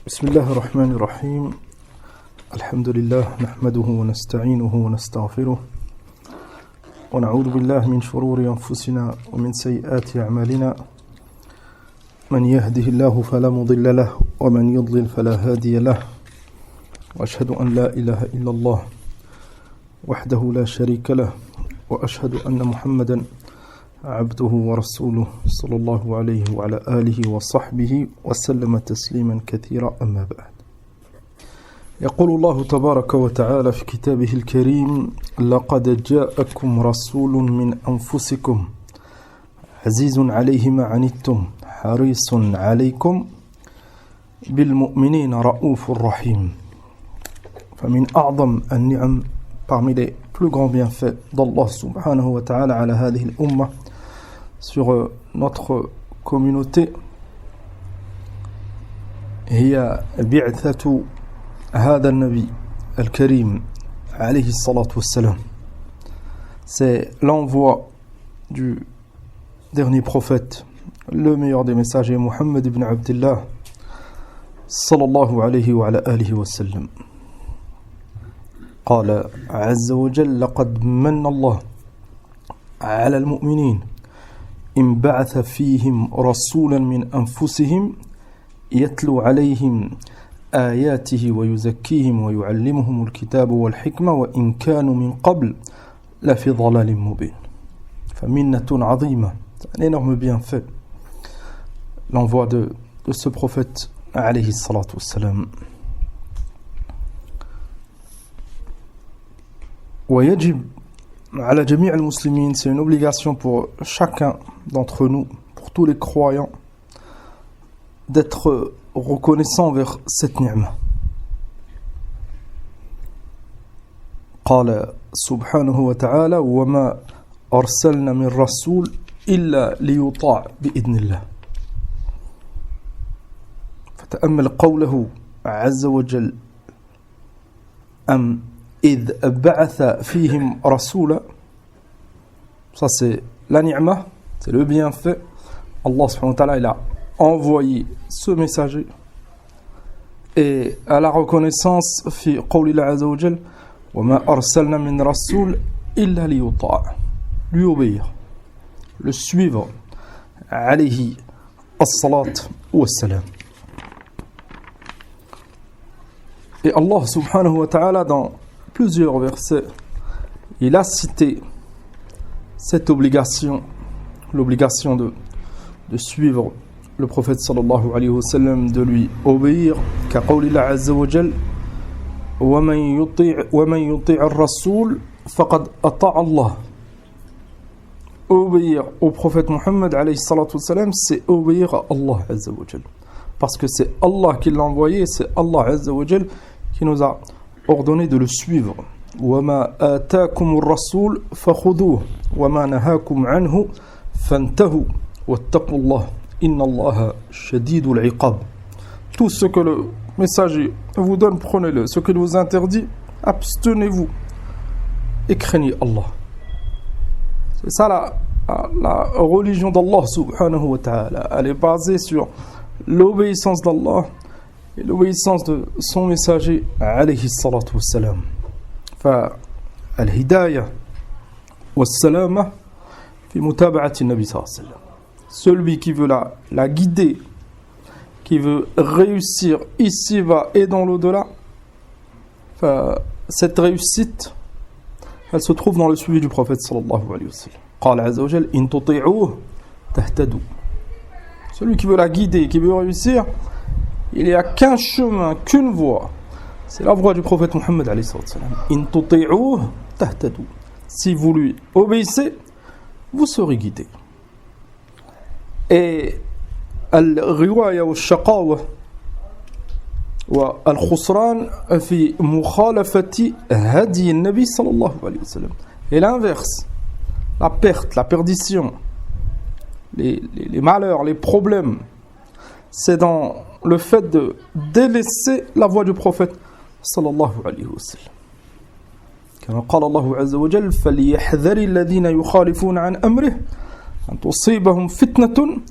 بسم الله الرحمن الرحيم. الحمد لله نحمده ونستعينه ونستغفره ونعوذ بالله من شرور أنفسنا ومن سيئات أعمالنا. من يهده الله فلا مضل له ومن يضلل فلا هادي له. وأشهد أن لا إله إلا الله وحده لا شريك له وأشهد أن محمدا عبده ورسوله صلى الله عليه وعلى آله وصحبه وسلم تسليما كثيرا. أما بعد، يقول الله تبارك وتعالى في كتابه الكريم: لقد جاءكم رسول من أنفسكم عزيز عليه ما عنتم حريص عليكم بالمؤمنين رؤوف رحيم. فمن أعظم النعم parmi les plus grands bienfaits d'Allah subhanahu wa ta'ala ala hadhihi al-umma, sur notre communauté, هي بعثة هذا النبي الكريم عليه الصلاة والسلام. C'est l'envoi du dernier prophète, le meilleur des messagers, Muhammad ibn Abdullah sallallahu alayhi wa ala alihi wa sallam. قال عز وجل: لقد من الله على المؤمنين إن بعث فيهم رسولا من أنفسهم يتلو عليهم آياته ويزكيهم ويعلمهم الكتاب والحكمة وإن كانوا من قبل لفي ضلال مبين. فمنة عظيمة, un énorme bienfait, l'envoi de ce prophète alayhi salatu wassalam. ويجب على جميع المسلمين, c'est une obligation pour chacun d'entre nous, pour tous les croyants, d'être reconnaissant envers cette ni'ma. قال سبحانه وتعالى: وما أرسلنا من رسول إلا ليطاع بإذن الله. فتأمل قوله عز وجل: إذ بعث فيهم رسولا. Ça c'est la ni'ma, c'est le bienfait. Allah subhanahu wa ta'ala, il a envoyé ce messager. Et à la reconnaissance, fi qawlillah azza wa jal: wa ma arsalna min rasoul illa liyuta', lui obéir, le suivre, alayhi as-salat was-salam. Et Allah subhanahu wa ta'ala, dans plusieurs versets, il a cité cette obligation, l'obligation de suivre le prophète sallallahu alayhi wa sallam, de lui obéir, car qawlillah azza wa jal: wa man yuti' ar-rasoul faqad ata'a Allah. Obéir au prophète Muhammad alayhi salatu wa sallam, c'est obéir à Allah azza wa jal, parce que c'est Allah qui l'a envoyé, c'est Allah azza wa jal qui nous a ordonné de le suivre. وَمَا آتَاكُمُ الرَّسُولُ فَخُذُوهُ وَمَا نَهَاكُمْ عَنْهُ فَانْتَهُوا وَاتَّقُوا اللَّهَ إِنَّ اللَّهَ شَدِيدُ الْعِقَابِ. Tout ce que le messager vous donne, prenez-le. Ce qu'il vous interdit, abstenez-vous et craignez Allah. C'est ça la religion d'Allah subhanahu wa ta'ala. Elle est basée sur l'obéissance d'Allah et l'obéissance de son messager alayhi salatu wassalam. فالهداية والسلامة في متابعة النبي صلى الله عليه وسلم. Celui qui veut la guider, qui veut réussir ici-bas et dans l'au-delà, cette réussite, elle se trouve dans le suivi du prophète sallallahu alayhi wa sallam. قال عز وجل: إن تطيعوه تهتدوا. Celui qui veut la guider, qui veut réussir, il n'y a qu'un chemin, qu'une voie. C'est la voie du prophète Muhammad alayhi salam. In tuti'uhu tahtadu. Si vous lui obéissez, vous serez guidés. Et al-riwaya wal-shaqawa wa al-khusran fi mukhalafati hadi an-nabi sallallahu alayhi wa sallam. Et l'inverse, la perte, la perdition, les malheurs, les problèmes, c'est dans le fait de délaisser la voie du prophète sallallahu alayhi wa sallam. كما قال الله عز وجل: فليحذر الذين يخالفون عن أمره أن تصيبهم فتنة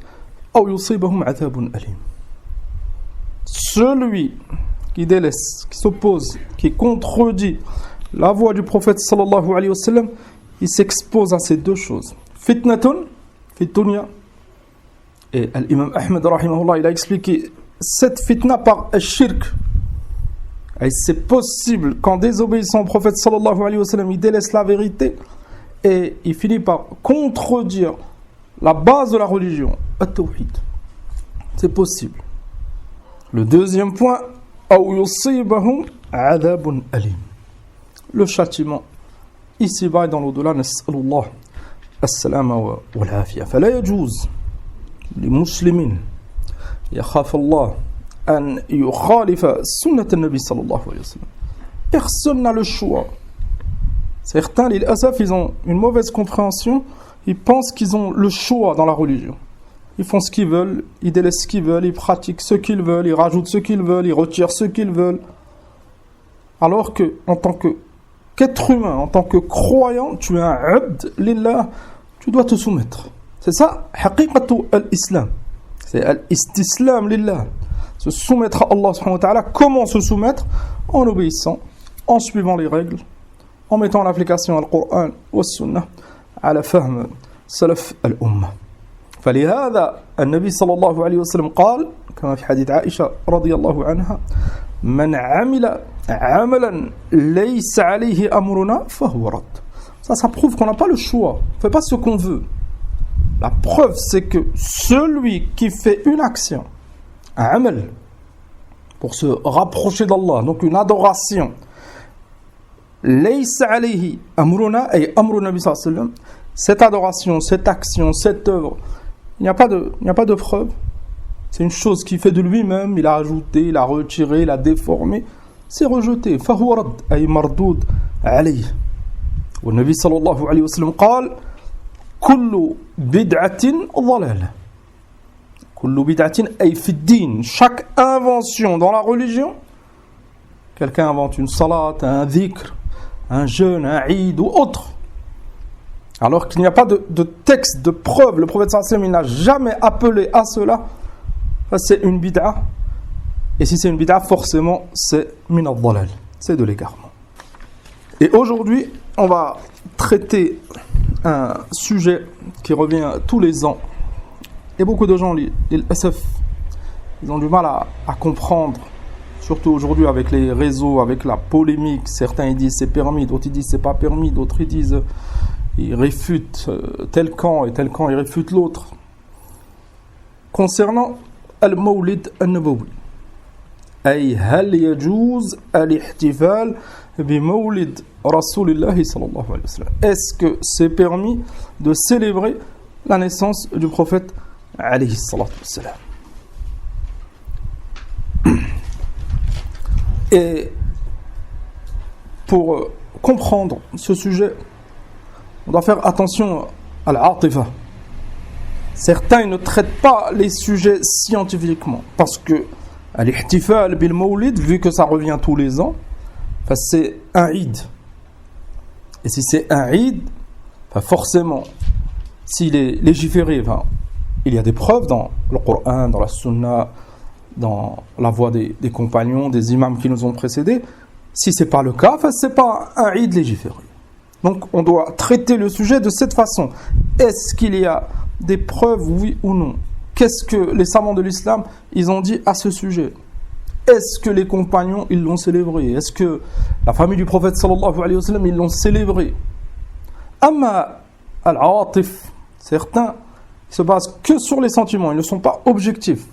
أو يصيبهم عذاب أليم. celui qui délaisse, qui s'oppose, qui contredit la voix du prophète sallallahu alayhi wa sallam, il s'expose à ces deux choses. Fitnatun, fitunya. Et l'imam Ahmed, rahimahullah, il a expliqué cette fitna par al-shirk. Et c'est possible qu'en désobéissant au prophète sallallahu alayhi wa sallam, il délaisse la vérité et il finit par contredire la base de la religion, at-tawhid. C'est possible. Le deuxième point, أو يصيبهم عذاب أليم. Le châtiment ici-bas et dans l'au-delà, نسأل الله السلامة والعافية. فلا يجوز لمسلم يخاف الله أن يخالف سنة النبي صلى الله عليه وسلم. Personne n'a le choix. Certains, les asaf, ils ont une mauvaise compréhension. Ils pensent qu'ils ont le choix dans la religion. Ils font ce qu'ils veulent, ils délaissent ce qu'ils veulent, ils pratiquent ce qu'ils veulent, ils rajoutent ce qu'ils veulent, ils retirent ce qu'ils veulent. Alors que, en tant qu'être humain, en tant que croyant, tu es un abd lillah, tu dois te soumettre. C'est ça, haqiqatu al-islam. C'est al-istislam lillah. Se soumettre à Allah subhanahu wa ta'ala. Comment se soumettre? En obéissant, en suivant les règles, en mettant en application al-Qur'an wa sunnah, ala fahm salaf al-ummah. فلهذا النبي صلى الله عليه وسلم قال كما في حديث عائشة رضي الله عنها من عمل عملا ليس عليه أمرنا فهو رد. Ça prouve qu'on n'a pas le choix, on ne fait pas ce qu'on veut. La preuve c'est que celui qui fait une action, un amal, pour se rapprocher d'Allah, donc une adoration, ليس عليه أمرنا أي أمر النبي صلى الله عليه وسلم, cette adoration, cette action, cette œuvre, il n'y a pas de preuve. C'est une chose qu'il fait de lui-même, il a ajouté, il a retiré, il a déformé. C'est rejeté. فهو رد أي مردود عليه. والنبي صلى الله عليه وسلم قال كل بدعة ضلالة. كل بدعة أي في الدين. Chaque invention dans la religion, quelqu'un invente une salat, un dhikr, un jeûne, un eid ou autre. Alors qu'il n'y a pas de texte, de preuve, le prophète sallallahu alayhi wa sallam, il n'a jamais appelé à cela. Ça, c'est une bid'a. Et si c'est une bid'a, forcément, c'est min al-dhalal. C'est de l'égarement. Et aujourd'hui, on va traiter un sujet qui revient tous les ans. Et beaucoup de gens, les SF, ils ont du mal à comprendre. Surtout aujourd'hui avec les réseaux, avec la polémique. Certains ils disent c'est permis, d'autres ils disent c'est pas permis, d'autres ils disent... il réfute tel camp et tel camp il réfute l'autre. Concernant al-mawlid al-nabawi, ay hal yajuz al-ihtifal bi mawlid rasulillah sallallahu alayhi wa sallam, est-ce que c'est permis de célébrer la naissance du prophète alayhi salatu wa sallam? Et pour comprendre ce sujet, on doit faire attention à l'atifa. Certains ils ne traitent pas les sujets scientifiquement parce que l'ihtifal bil mawlid, vu que ça revient tous les ans, c'est un Eid. Et si c'est un Eid, forcément, s'il est légiféré, il y a des preuves dans le Coran, dans la Sunna, dans la voie des compagnons, des imams qui nous ont précédés. Si ce n'est pas le cas, ce n'est pas un Eid légiféré. Donc on doit traiter le sujet de cette façon. Est-ce qu'il y a des preuves, oui ou non? Qu'est-ce que les savants de l'islam ils ont dit à ce sujet? Est-ce que les compagnons ils l'ont célébré? Est-ce que la famille du prophète sallallahu alayhi wa sallam ils l'ont célébré? Amma al-atif, certains se basent que sur les sentiments, ils ne sont pas objectifs.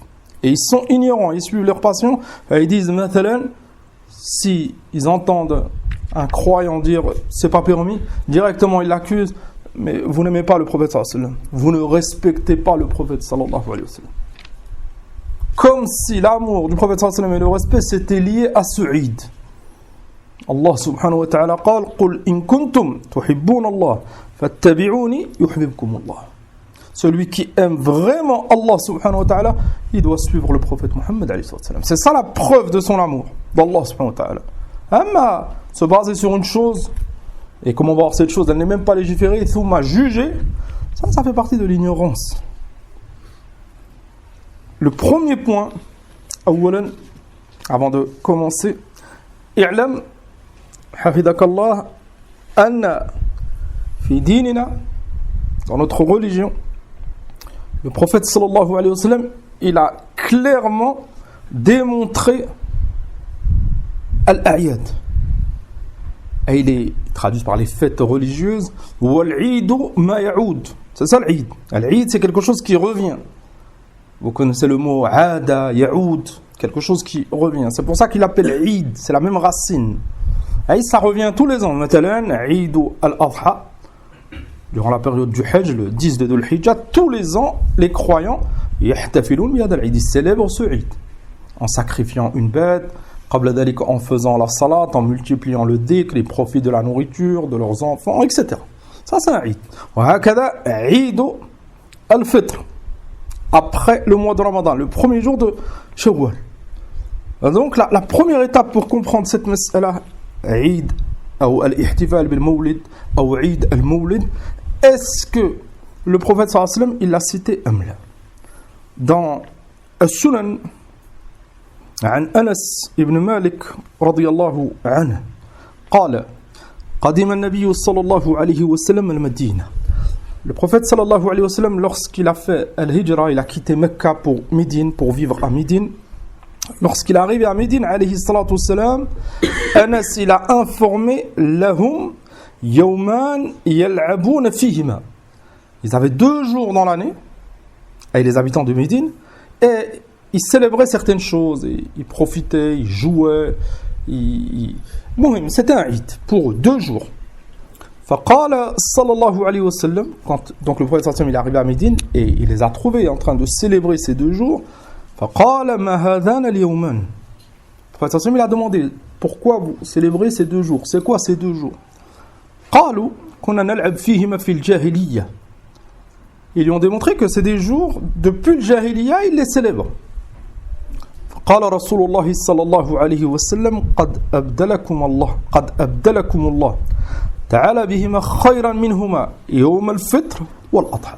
Et ils sont ignorants, ils suivent leur passion. Ils disent, mathalan, si ils entendent un croyant dire c'est pas permis, directement ils l'accusent, mais vous n'aimez pas le prophète sallallahu alayhi wa sallam, vous ne respectez pas le prophète sallallahu alayhi wa sallam. Comme si l'amour du prophète sallallahu alayhi wa sallam et le respect c'était lié à ce Eid. Allah subhanahu wa ta'ala قال قل إن كنتم تحبون الله فاتبعوني يحببكم الله. Celui qui aime vraiment Allah subhanahu wa ta'ala, il doit suivre le prophète Mohammed alayhi wa sallam. C'est ça la preuve de son amour d'Allah subhanahu wa ta'ala. Amma se baser sur une chose, et comme on va voir cette chose, elle n'est même pas légiférée, et thumma jugée, ça fait partie de l'ignorance. Le premier point, أولا, avant de commencer, اعلم حفظك الله أن في ديننا, dans notre religion, le prophète sallallahu alayhi wa sallam, il a clairement démontré al-a'yad. Et il est traduit par les fêtes religieuses. Wal-'idu ma ya'oud. C'est ça l'Eid. L'Eid, c'est quelque chose qui revient. Vous connaissez le mot 'ada, ya'oud, quelque chose qui revient. C'est pour ça qu'il appelle Eid, c'est la même racine. Et ça revient tous les ans. Matalan, Eid al-Adha, durant la période du Hajj, le 10 de Dhul Hijjah, tous les ans, les croyants, yahtafiloun bihadha al-Eid, ils célèbrent ce Eid en sacrifiant une bête, en faisant la salat, en multipliant le dhikr, les profits de la nourriture, de leurs enfants, etc. Ça, c'est un Eid. وهكذا Eid al-Fitr, après le mois de Ramadan, le premier jour de Shawwal. Donc, la première étape pour comprendre cette mas'ala, Eid, ou al-ihtifal bil-mawlid, ou Eid al-mawlid, est-ce que le prophète sallallahu alayhi wa sallam, il l'a cité amla? Dans As-Sunan, عن أنس بن مالك رضي الله عنه قال قدم النبي صلى الله عليه وسلم المدينة. Le prophète sallallahu alayhi wa sallam, lorsqu'il a fait al-hijra, il a quitté Mecca pour Médine, pour vivre à Médine. Lorsqu'il est arrivé à Médine, alayhi salatu wassalam, Anas, il a informé lahum yawman yal'abouna fihima. Ils avaient 2 jours dans l'année, et les habitants de Médine, et ils célébraient certaines choses, ils profitaient, ils jouaient, c'était un Eid pour eux, 2 jours. فقال صلى الله عليه وسلم, quand donc le prophète sallallahu alayhi wa sallam, il est arrivé à Médine et il les a trouvés en train de célébrer ces 2 jours. فقال ما هذان اليومان. Le prophète sallallahu alayhi wa sallam, il a demandé, pourquoi vous célébrez ces 2 jours? C'est quoi ces 2 jours? قالوا كنا نلعب فيهما في الجاهلية. Ils lui ont démontré que c'est des jours depuis le jahiliya, ils les célèbrent. قال رسول الله صلى الله عليه وسلم قد أبدلكم الله تعالى بهما خيرا منهما يوم الفطر والأضحى.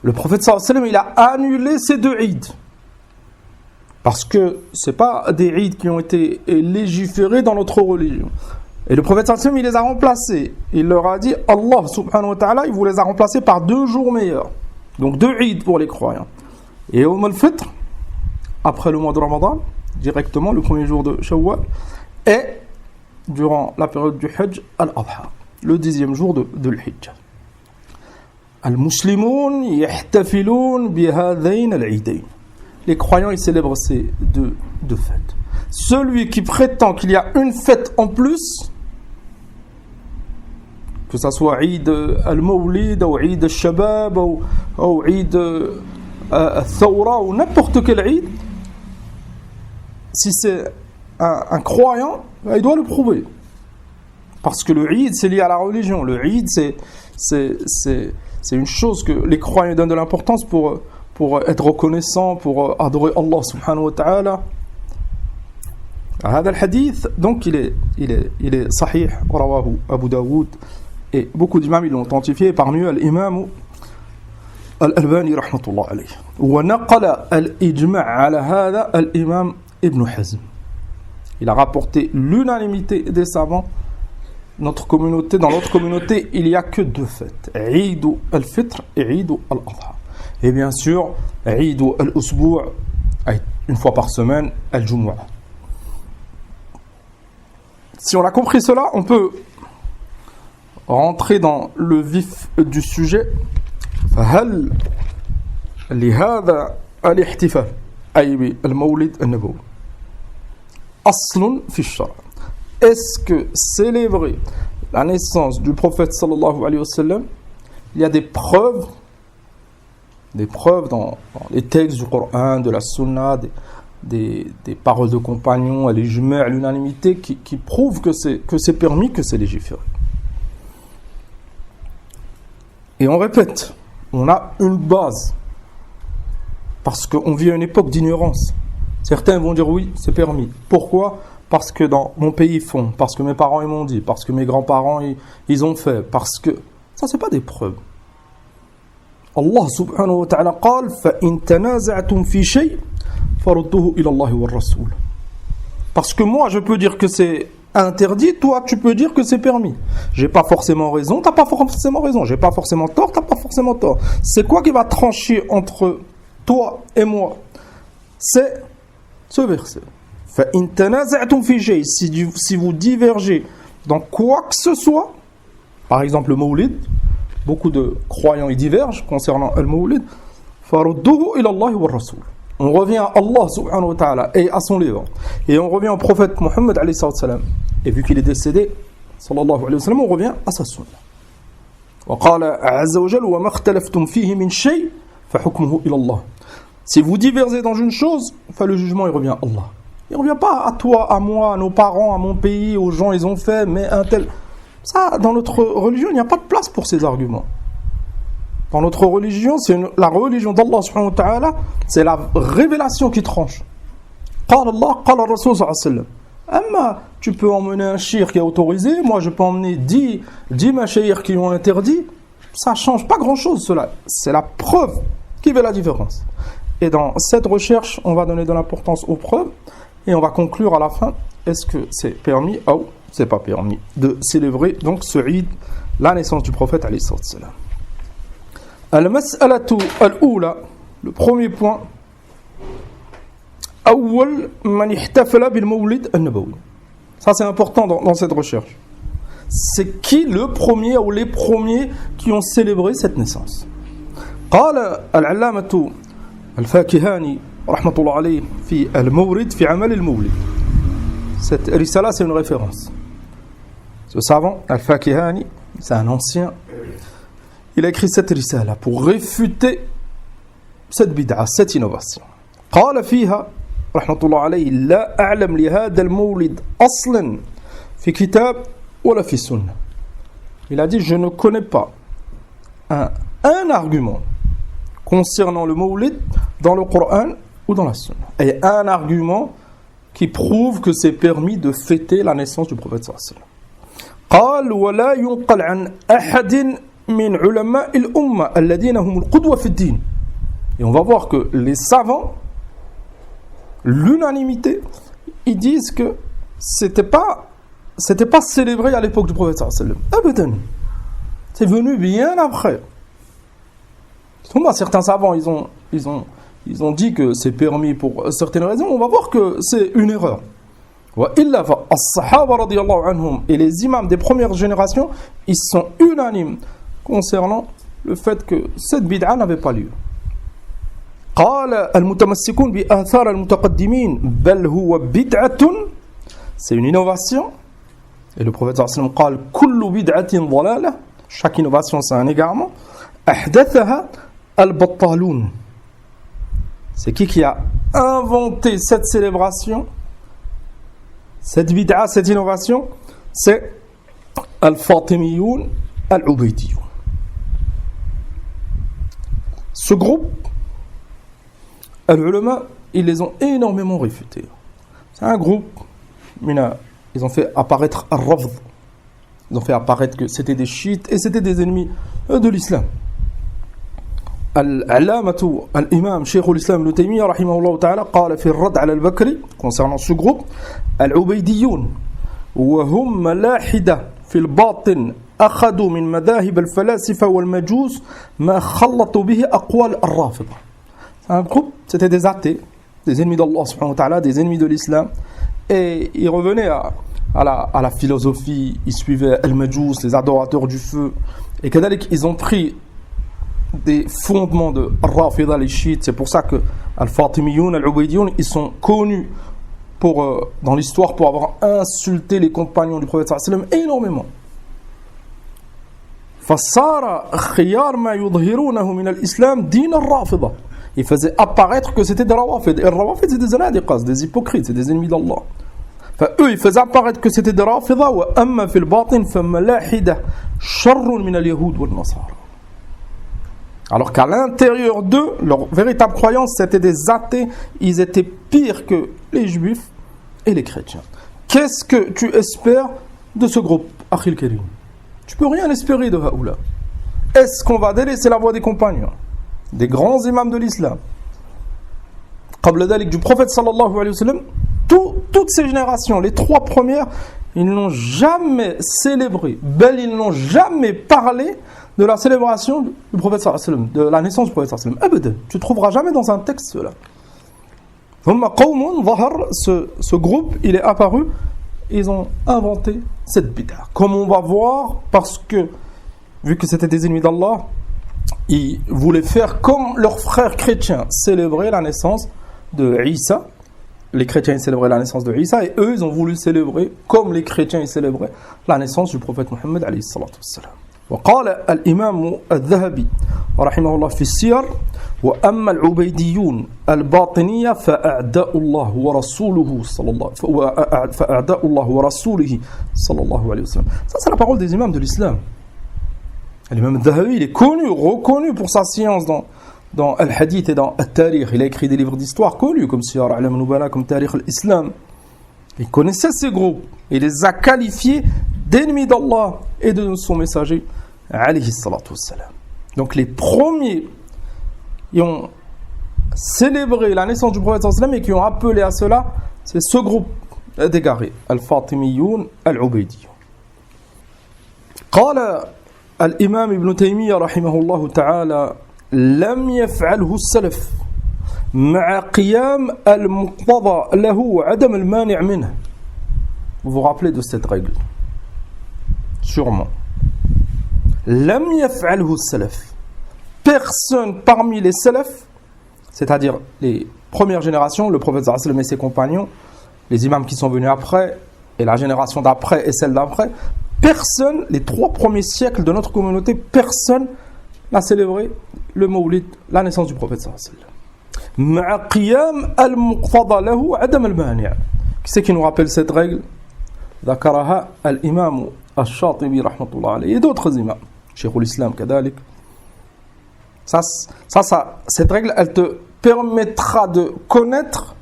Le prophète صلى الله عليه وسلم, il a annulé ces 2 Eids parce que c'est pas des Eids qui ont été légiférés dans notre religion. Et le prophète sallallahu alayhi wa sallam, il les a remplacés. Il leur a dit, Allah subhanahu wa ta'ala, il vous les a remplacés par 2 jours meilleurs. Donc 2 Eid pour les croyants. Et Yawm al-Fitr, après le mois de Ramadan, directement le premier jour de Shawwal, et durant la période du Hajj, al-Adha, le 10e jour de l'Hijjah. Al-Muslimoun yahtafiloun bihadayn al-Eidayn. Les croyants, ils célèbrent ces deux fêtes. Celui qui prétend qu'il y a une fête en plus, que ça soit Eid al-Mawlid, ou Eid al-Shabab, ou Eid al-Thawra, ou n'importe quel Eid, si c'est un croyant, il doit le prouver. Parce que le Eid, c'est lié à la religion. Le Eid, c'est une chose que les croyants donnent de l'importance pour être reconnaissants, pour adorer Allah subhanahu wa ta'ala. هذا الحديث, donc il est sahih, rawahu Abu Daoud, et beaucoup d'imams ils l'ont authentifié, parmi eux l'imam Al-Albani rahmatullah alayh. ونقل الإجماع على هذا الإمام Ibn Hazm. Il a rapporté l'unanimité des savants. Dans notre communauté, il n'y a que 2 fêtes, Eid al-Fitr et Eid al-Adha. Et bien sûr, Eid al-Usbu', une fois par semaine, al-Jumu'ah. Si on a compris cela, on peut rentrer dans le vif du sujet. فهل لهذا الاحتفال أي بالمولد النبوي أصل في الشرع. Est-ce que célébrer la naissance du prophète sallallahu alayhi wa sallam, il y a des preuves dans les textes du Coran, de la Sunna, des paroles de compagnons, l'ijma', l'unanimité qui prouvent que c'est permis, que c'est légiféré. Et on répète, on a une base parce qu'on vit à une époque d'ignorance. Certains vont dire oui, c'est permis. Pourquoi? Parce que dans mon pays ils font, parce que mes parents ils m'ont dit, parce que mes grands-parents ils ont fait, parce que ça c'est pas des preuves. Allah subhanahu wa ta'ala قال فإن تنازعتم في شيء فَرُدُّهُ إِلَى اللَّهِ وَالرَّسُولِ. Parce que moi, je peux dire que c'est interdit, toi, tu peux dire que c'est permis. J'ai pas forcément raison, t'as pas forcément raison. J'ai pas forcément tort, t'as pas forcément tort. C'est quoi qui va trancher entre toi et moi? C'est ce verset. فَإِن تَنَازَعْتُمْ فِي شَيْءٍ. Si vous divergez dans quoi que ce soit, par exemple le Mawlid, beaucoup de croyants y divergent concernant le Mawlid, فَرُدُّهُ إِلَى اللَّهِ وَالرَّسُولِ. On revient à Allah subhanahu wa ta'ala et à son livre. Et on revient au prophète Mohammed alayhi salam. Et vu qu'il est décédé, sallallahu alayhi wa sallam, on revient à sa sunna. وقال عز وجل وما اختلفتم فيه من شيء فحكمه إلى الله. Si vous divergez dans une chose, le jugement il revient à Allah. Il ne revient pas à toi, à moi, à nos parents, à mon pays, aux gens, ils ont fait, mais un tel. Ça, dans notre religion, il n'y a pas de place pour ces arguments. Dans notre religion, la religion d'Allah subhanahu wa ta'ala, c'est la révélation qui tranche. Qala Allah, qala Rasul sallallahu alayhi wa sallam. Tu peux emmener un shir qui est autorisé, moi je peux emmener 10 mashayikh qui ont interdit. Ça ne change pas grand-chose, cela. C'est la preuve qui fait la différence. Et dans cette recherche, on va donner de l'importance aux preuves et on va conclure à la fin, est-ce que c'est permis ou c'est pas permis de célébrer donc ce Eid, la naissance du prophète alayhi salam. Al-mas'alatu al-oula, le premier point, awwal man ihtafala bil mawlid an-nabawi. Ça c'est important dans cette recherche. C'est qui le premier ou les premiers qui ont célébré cette naissance? قال العلامة الفاكهاني رحمة الله عليه في المورد في عمل المولد. Cette risala c'est une référence. Ce savant Al-Fakihani, c'est un ancien. Il a écrit cette risala pour réfuter cette bid'a, cette innovation. قال فيها رحمة الله عليه لا أعلم لهذا المولد أصلا في كتاب ولا في السنة. Il a dit je ne connais pas un argument concernant le mawlid dans le Coran ou dans la Sunna. Et un argument qui prouve que c'est permis de fêter la naissance du prophète sallallahu alayhi wa sallam. قال ولا ينقل عن أحد من علماء الأمة الذين هم القدوة في الدين. Et on va voir que les savants, l'unanimité, ils disent que c'était pas célébré à l'époque du prophète sallallahu alayhi wa sallam. C'est venu bien après. Certains savants, ils ont dit que c'est permis pour certaines raisons. On va voir que c'est une erreur. Et les imams des premières générations, ils sont unanimes concernant le fait que cette bid'a n'avait pas lieu. قال المتمسكون بآثار المتقدمين بل هو بدعة. C'est une innovation. Et le prophète sallallahu alayhi wa sallam قال كل بدعة ضلالة. Chaque innovation c'est un égarement. أحدثها البطالون. C'est qui a inventé cette célébration, cette bid'a, cette innovation? C'est Al-Fatimiyoun Al-Ubaydiyoun. Ce groupe, al-ulama, ils les ont énormément réfutés. C'est un groupe, ils ont fait apparaître Al-Rafd. Ils ont fait apparaître que c'était des chiites et c'était des ennemis de l'islam. العلامة الإمام شيخ الإسلام ابن تيمية رحمه الله تعالى قال في الرد على البكري concernant ce groupe العبيديون وهم ملاحدة في الباطن أخذوا من مذاهب الفلاسفة والمجوس ما خلطوا به أقوال الرافضة. Un groupe, c'était des athées, des ennemis d'Allah subhanahu wa ta'ala, des ennemis de l'islam, et ils revenaient à la philosophie, ils suivaient al-majous, les adorateurs du feu, et kadalik, ils ont pris des fondements de Rafida, les chiites. C'est pour ça que Al-Fatimiyoun, Al-Ubaydiyoun, ils sont connus dans l'histoire pour avoir insulté les compagnons du prophète sallallahu alayhi wa sallam énormément. فصار خيار ما يظهرونه من الإسلام دين الرافضة. Ils faisaient apparaître que c'était des rawafid. Et les rawafid, c'est des zanadiqas, des hypocrites, c'est des ennemis d'Allah. Eux, ils faisaient apparaître que c'était des rafida. Wa amma fil batin fa malahida sharrun min al-yahud wal nasara. Alors qu'à l'intérieur d'eux, leur véritable croyance, c'était des athées. Ils étaient pires que les juifs et les chrétiens. Qu'est-ce que tu espères de ce groupe, Akhil Karim? Tu peux rien espérer de Haoula. Est-ce qu'on va délaisser la voie des compagnons, des grands imams de l'islam? qabla dhalik, du prophète sallallahu alayhi wa sallam, toutes ces générations, les 3 premières, ils n'ont jamais célébré, ils n'ont jamais parlé de la célébration du prophète sallallahu alayhi wa sallam, de la naissance du prophète sallallahu alayhi wa sallam. Tu ne trouveras jamais dans un texte cela. Ce groupe, il est apparu, ils ont inventé cette bid'a. Comme on va voir, parce que, vu que c'était des ennemis d'Allah, ils voulaient faire comme leurs frères chrétiens, célébrer la naissance de Isa. Les chrétiens ils célébraient la naissance de Isa, et eux, ils ont voulu célébrer, comme les chrétiens ils célébraient, la naissance du prophète Mohammed alayhi salatu wassalam. وقال الإمام الذهبي رحمه الله في السير وأما العبيديون الباطنية فأعداء الله ورسوله صلى الله عليه وسلم. Ça c'est la parole des imams de l'islam. L'imam al-Dhahabi, il est connu, reconnu pour sa science dans Al-Hadith et dans Al-Tarikh. Il a écrit des livres d'histoire connus comme Siyar A'lam al-Nubala, comme Tarikh al-Islam. Il connaissait ces groupes. Il les a qualifiés d'ennemis d'Allah et de son messager, alayhi salatu wassalam. Donc les premiers qui ont célébré la naissance du prophète sallallahu alayhi wa sallam et qui ont appelé à cela, c'est ce groupe d'égarés, al-Fatimiyoun al-Ubaydiyoun. قال الإمام ابن تيمية رحمه الله تعالى لم يفعله السلف مع قيام المقتضى له وعدم المانع منه. Vous vous rappelez de cette règle? Sûrement. لم يفعله السلف. Personne parmi les salafs, c'est-à-dire les premières générations, le prophète sallallahu alayhi wa sallam et ses compagnons, les imams qui sont venus après, et la génération d'après et celle d'après, personne, les 3 premiers siècles de notre communauté, personne n'a célébré le Mawlid, la naissance du prophète sallallahu alayhi wa sallam. مع قيام المقتضى له عدم المانع. Qui c'est qui nous rappelle cette règle? ذكرها الإمام الشاطبي رحمة الله عليه et d'autres imams. Cheikh l'Islam كذلك. Cette règle, elle te permettra de connaître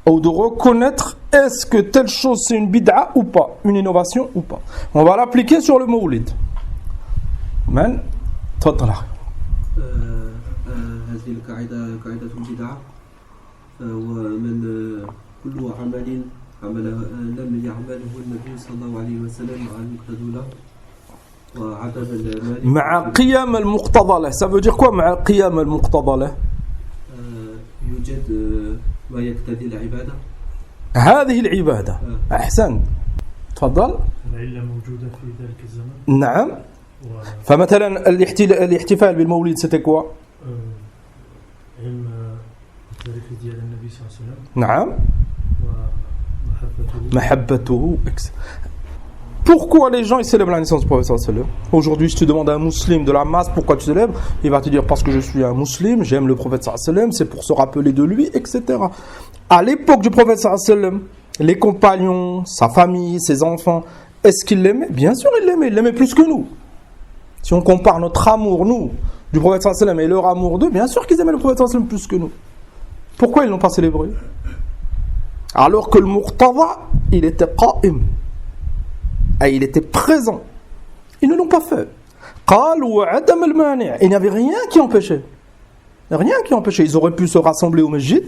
ou de reconnaître est-ce que telle chose c'est une bid'a ou pas, une innovation ou pas. On va l'appliquer sur le Mawlid. Man, تفضل. هذه القاعدة قاعدة البدعة ومن كل عمل لم يعمله النبي صلى الله عليه وسلم مع المقتدى له وعدم المانع مع قيام المقتضى له. Ça veut dire quoi مع قيام المقتضى له؟ يوجد ما يقتضي العبادة. هذه العبادة. أحسنت. تفضل. العلة موجودة في ذلك الزمن. نعم. فمثلا الاحتفال بالمولد c'était quoi؟ علم التاريخ ديال النبي صلى الله عليه وسلم. نعم. ومحبته. Pourquoi les gens ils célèbrent la naissance du prophète sallallahu alayhi wa sallam? Aujourd'hui, si tu demandes à un musulman de la masse pourquoi tu célèbres, il va te dire parce que je suis un musulman, j'aime le prophète sallallahu alayhi wa sallam, c'est pour se rappeler de lui, etc. À l'époque du prophète sallallahu alayhi wa sallam, les compagnons, sa famille, ses enfants, est-ce qu'ils l'aimaient? Bien sûr, ils l'aimaient plus que nous. Si on compare notre amour, nous, du prophète sallallahu alayhi wa sallam et leur amour d'eux, bien sûr qu'ils aimaient le prophète sallallahu alayhi wa sallam plus que nous. Pourquoi ils n'ont pas célébré? Alors que le muqtada, il était qa'im. Et il était présent. Ils ne l'ont pas fait. Il n'y avait rien qui empêchait. Rien qui empêchait. Ils auraient pu se rassembler au masjid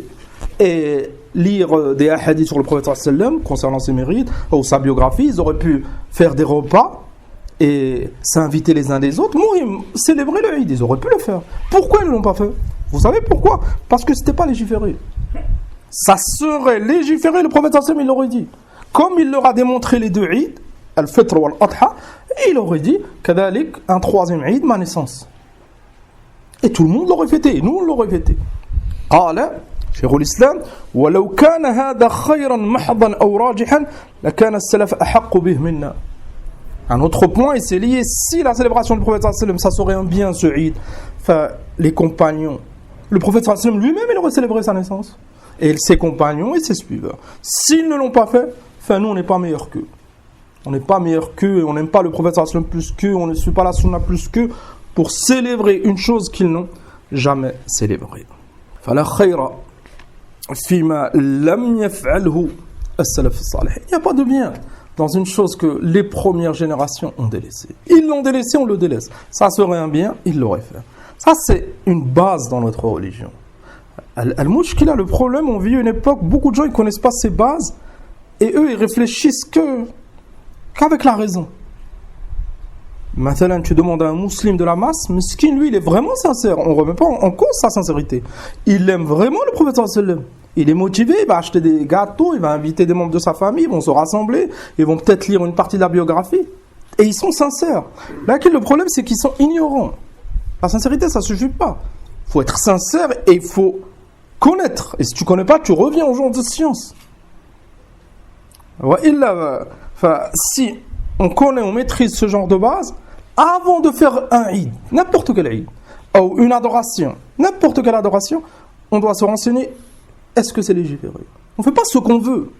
et lire des hadiths sur le prophète sallallahu alayhi wa sallam concernant ses mérites ou sa biographie. Ils auraient pu faire des repas et s'inviter les uns des autres. Célébrer le Eid. Ils auraient pu le faire. Pourquoi ils ne l'ont pas fait? Vous savez pourquoi? Parce que ce n'était pas légiféré. Ça serait légiféré, le prophète sallallahu alayhi wa sallam, il l'aurait dit. Comme il leur a démontré les 2 Eid, Al-Fitr ou Al-Adha, et il aurait dit, kadalik, un 3e Eid, ma naissance. Et tout le monde l'aurait fêté, et nous on l'aurait fêté. قال شيخ الإسلام ولو كان هذا خيرا محضا أو راجحا لكان السلف أحق به منا. Un autre point, et c'est lié, si la célébration du prophète sallallahu alayhi wa sallam, ça serait un bien ce Eid, enfin, les compagnons, le prophète sallallahu alayhi wa sallam lui-même, il aurait célébré sa naissance. Et ses compagnons et ses suiveurs. S'ils ne l'ont pas fait, enfin, nous on n'est pas meilleurs qu'eux. On n'est pas meilleurs qu'eux, on n'aime pas le prophète sallallahu alayhi wa sallam plus qu'eux, on ne suit pas la sunna plus qu'eux, pour célébrer une chose qu'ils n'ont jamais célébrée. فلا خير فيما لم يفعله السلف الصالح. Il n'y a pas de bien dans une chose que les premières générations ont délaissé. Ils l'ont délaissé, on le délaisse. Ça serait un bien, ils l'auraient fait. Ça c'est une base dans notre religion. Al-Mushkila, le problème, on vit une époque, beaucoup de gens, ils ne connaissent pas ces bases, et eux, ils réfléchissent qu'avec la raison. Maintenant, tu demandes à un musulman de la masse, Miskin, lui, il est vraiment sincère. On ne remet pas en cause sa sincérité. Il aime vraiment le prophète sallallahu alayhi wa sallam. Il est motivé, il va acheter des gâteaux, il va inviter des membres de sa famille, ils vont se rassembler, ils vont peut-être lire une partie de la biographie. Et ils sont sincères. Là, le problème, c'est qu'ils sont ignorants. La sincérité, ça ne suffit pas. Il faut être sincère et il faut connaître. Et si tu ne connais pas, tu reviens aux gens de science. Si on connaît, on maîtrise ce genre de base, avant de faire un Eid, n'importe quel Eid, ou une adoration, n'importe quelle adoration, on doit se renseigner, est-ce que c'est légiféré? On ne fait pas ce qu'on veut.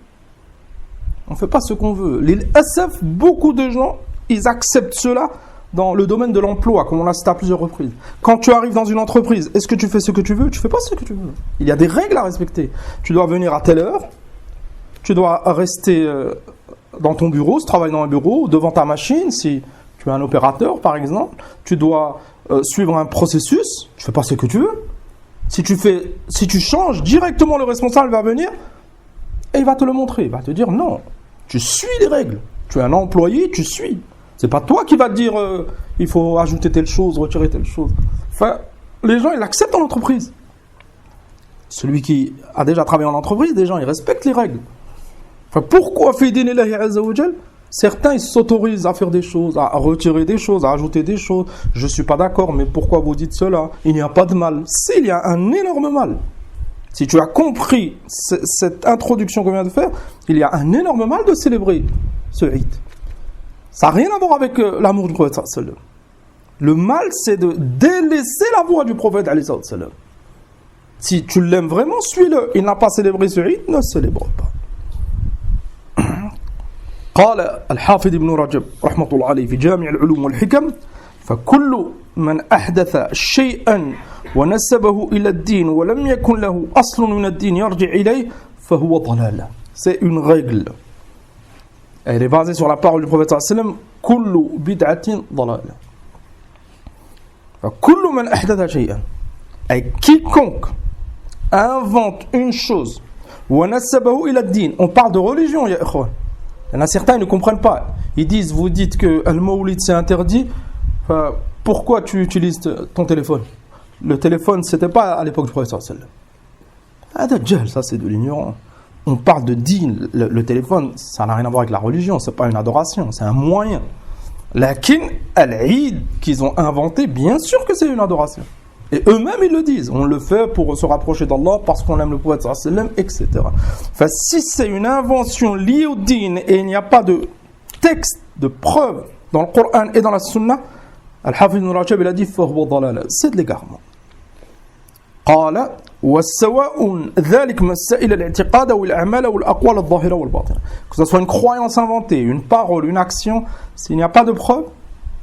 On ne fait pas ce qu'on veut. Les SF, beaucoup de gens, ils acceptent cela dans le domaine de l'emploi, comme on l'a cité à plusieurs reprises. Quand tu arrives dans une entreprise, est-ce que tu fais ce que tu veux? Tu ne fais pas ce que tu veux. Il y a des règles à respecter. Tu dois venir à telle heure, tu dois rester dans ton bureau, si tu travailles dans un bureau, devant ta machine, si tu es un opérateur par exemple, tu dois suivre un processus, tu ne fais pas ce que tu veux. Si tu changes, directement le responsable va venir et il va te le montrer, il va te dire non, tu suis les règles, tu es un employé, tu suis. C'est pas toi qui vas te dire il faut ajouter telle chose, retirer telle chose. Enfin, les gens ils l'acceptent dans l'entreprise. Celui qui a déjà travaillé en entreprise, des gens ils respectent les règles. Enfin, pourquoi certains ils s'autorisent à faire des choses, à retirer des choses, à ajouter des choses? Je ne suis pas d'accord, mais pourquoi vous dites cela? Il n'y a pas de mal. S'il y a un énorme mal. Si tu as compris cette introduction qu'on vient de faire, il y a un énorme mal de célébrer ce Eid. Ça n'a rien à voir avec l'amour du prophète sallallahu alayhi wa sallam. Le mal, c'est de délaisser la voie du prophète sallallahu alayhi wa sallam. Si tu l'aimes vraiment, suis-le. Il n'a pas célébré ce Eid, ne célèbre pas. قال الحافظ ابن رجب رحمة الله عليه في جامع العلوم والحكم فكل من أحدث شيئا ونسبه إلى الدين ولم يكن له أصل من الدين يرجع إليه فهو ضلال. C'est une règle. Elle est basée sur la parole du prophète صلى الله عليه وسلم كل بدعة ضلالة. فكل من أحدث شيئا, et quiconque invente une chose ونسبه إلى الدين, on parle de religion يا إخوان. Il y en a certains, ils ne comprennent pas. Ils disent, vous dites que Al-Mawlid c'est interdit, pourquoi tu utilises ton téléphone? Le téléphone, c'était pas à l'époque du prophète sallallahu alayhi wa sallam. Ça c'est de l'ignorant. On parle de din, le téléphone, ça n'a rien à voir avec la religion, c'est pas une adoration, c'est un moyen. Lakin, Al-Eid qu'ils ont inventé, bien sûr que c'est une adoration. Et eux-mêmes, ils le disent. On le fait pour se rapprocher d'Allah, parce qu'on aime le prophète sallallahu alayhi wa sallam, etc. Enfin, si c'est une invention liée au din et il n'y a pas de texte, de preuve dans le Coran et dans la Sunna, Al-Hafidh ibn Rajab, il a dit c'est de l'égarement. قال والسواء ذلك مسائل الاعتقاد أو الأعمال أو الأقوال الظاهرة والباطنة. Que ce soit une croyance inventée, une parole, une action, s'il n'y a pas de preuve,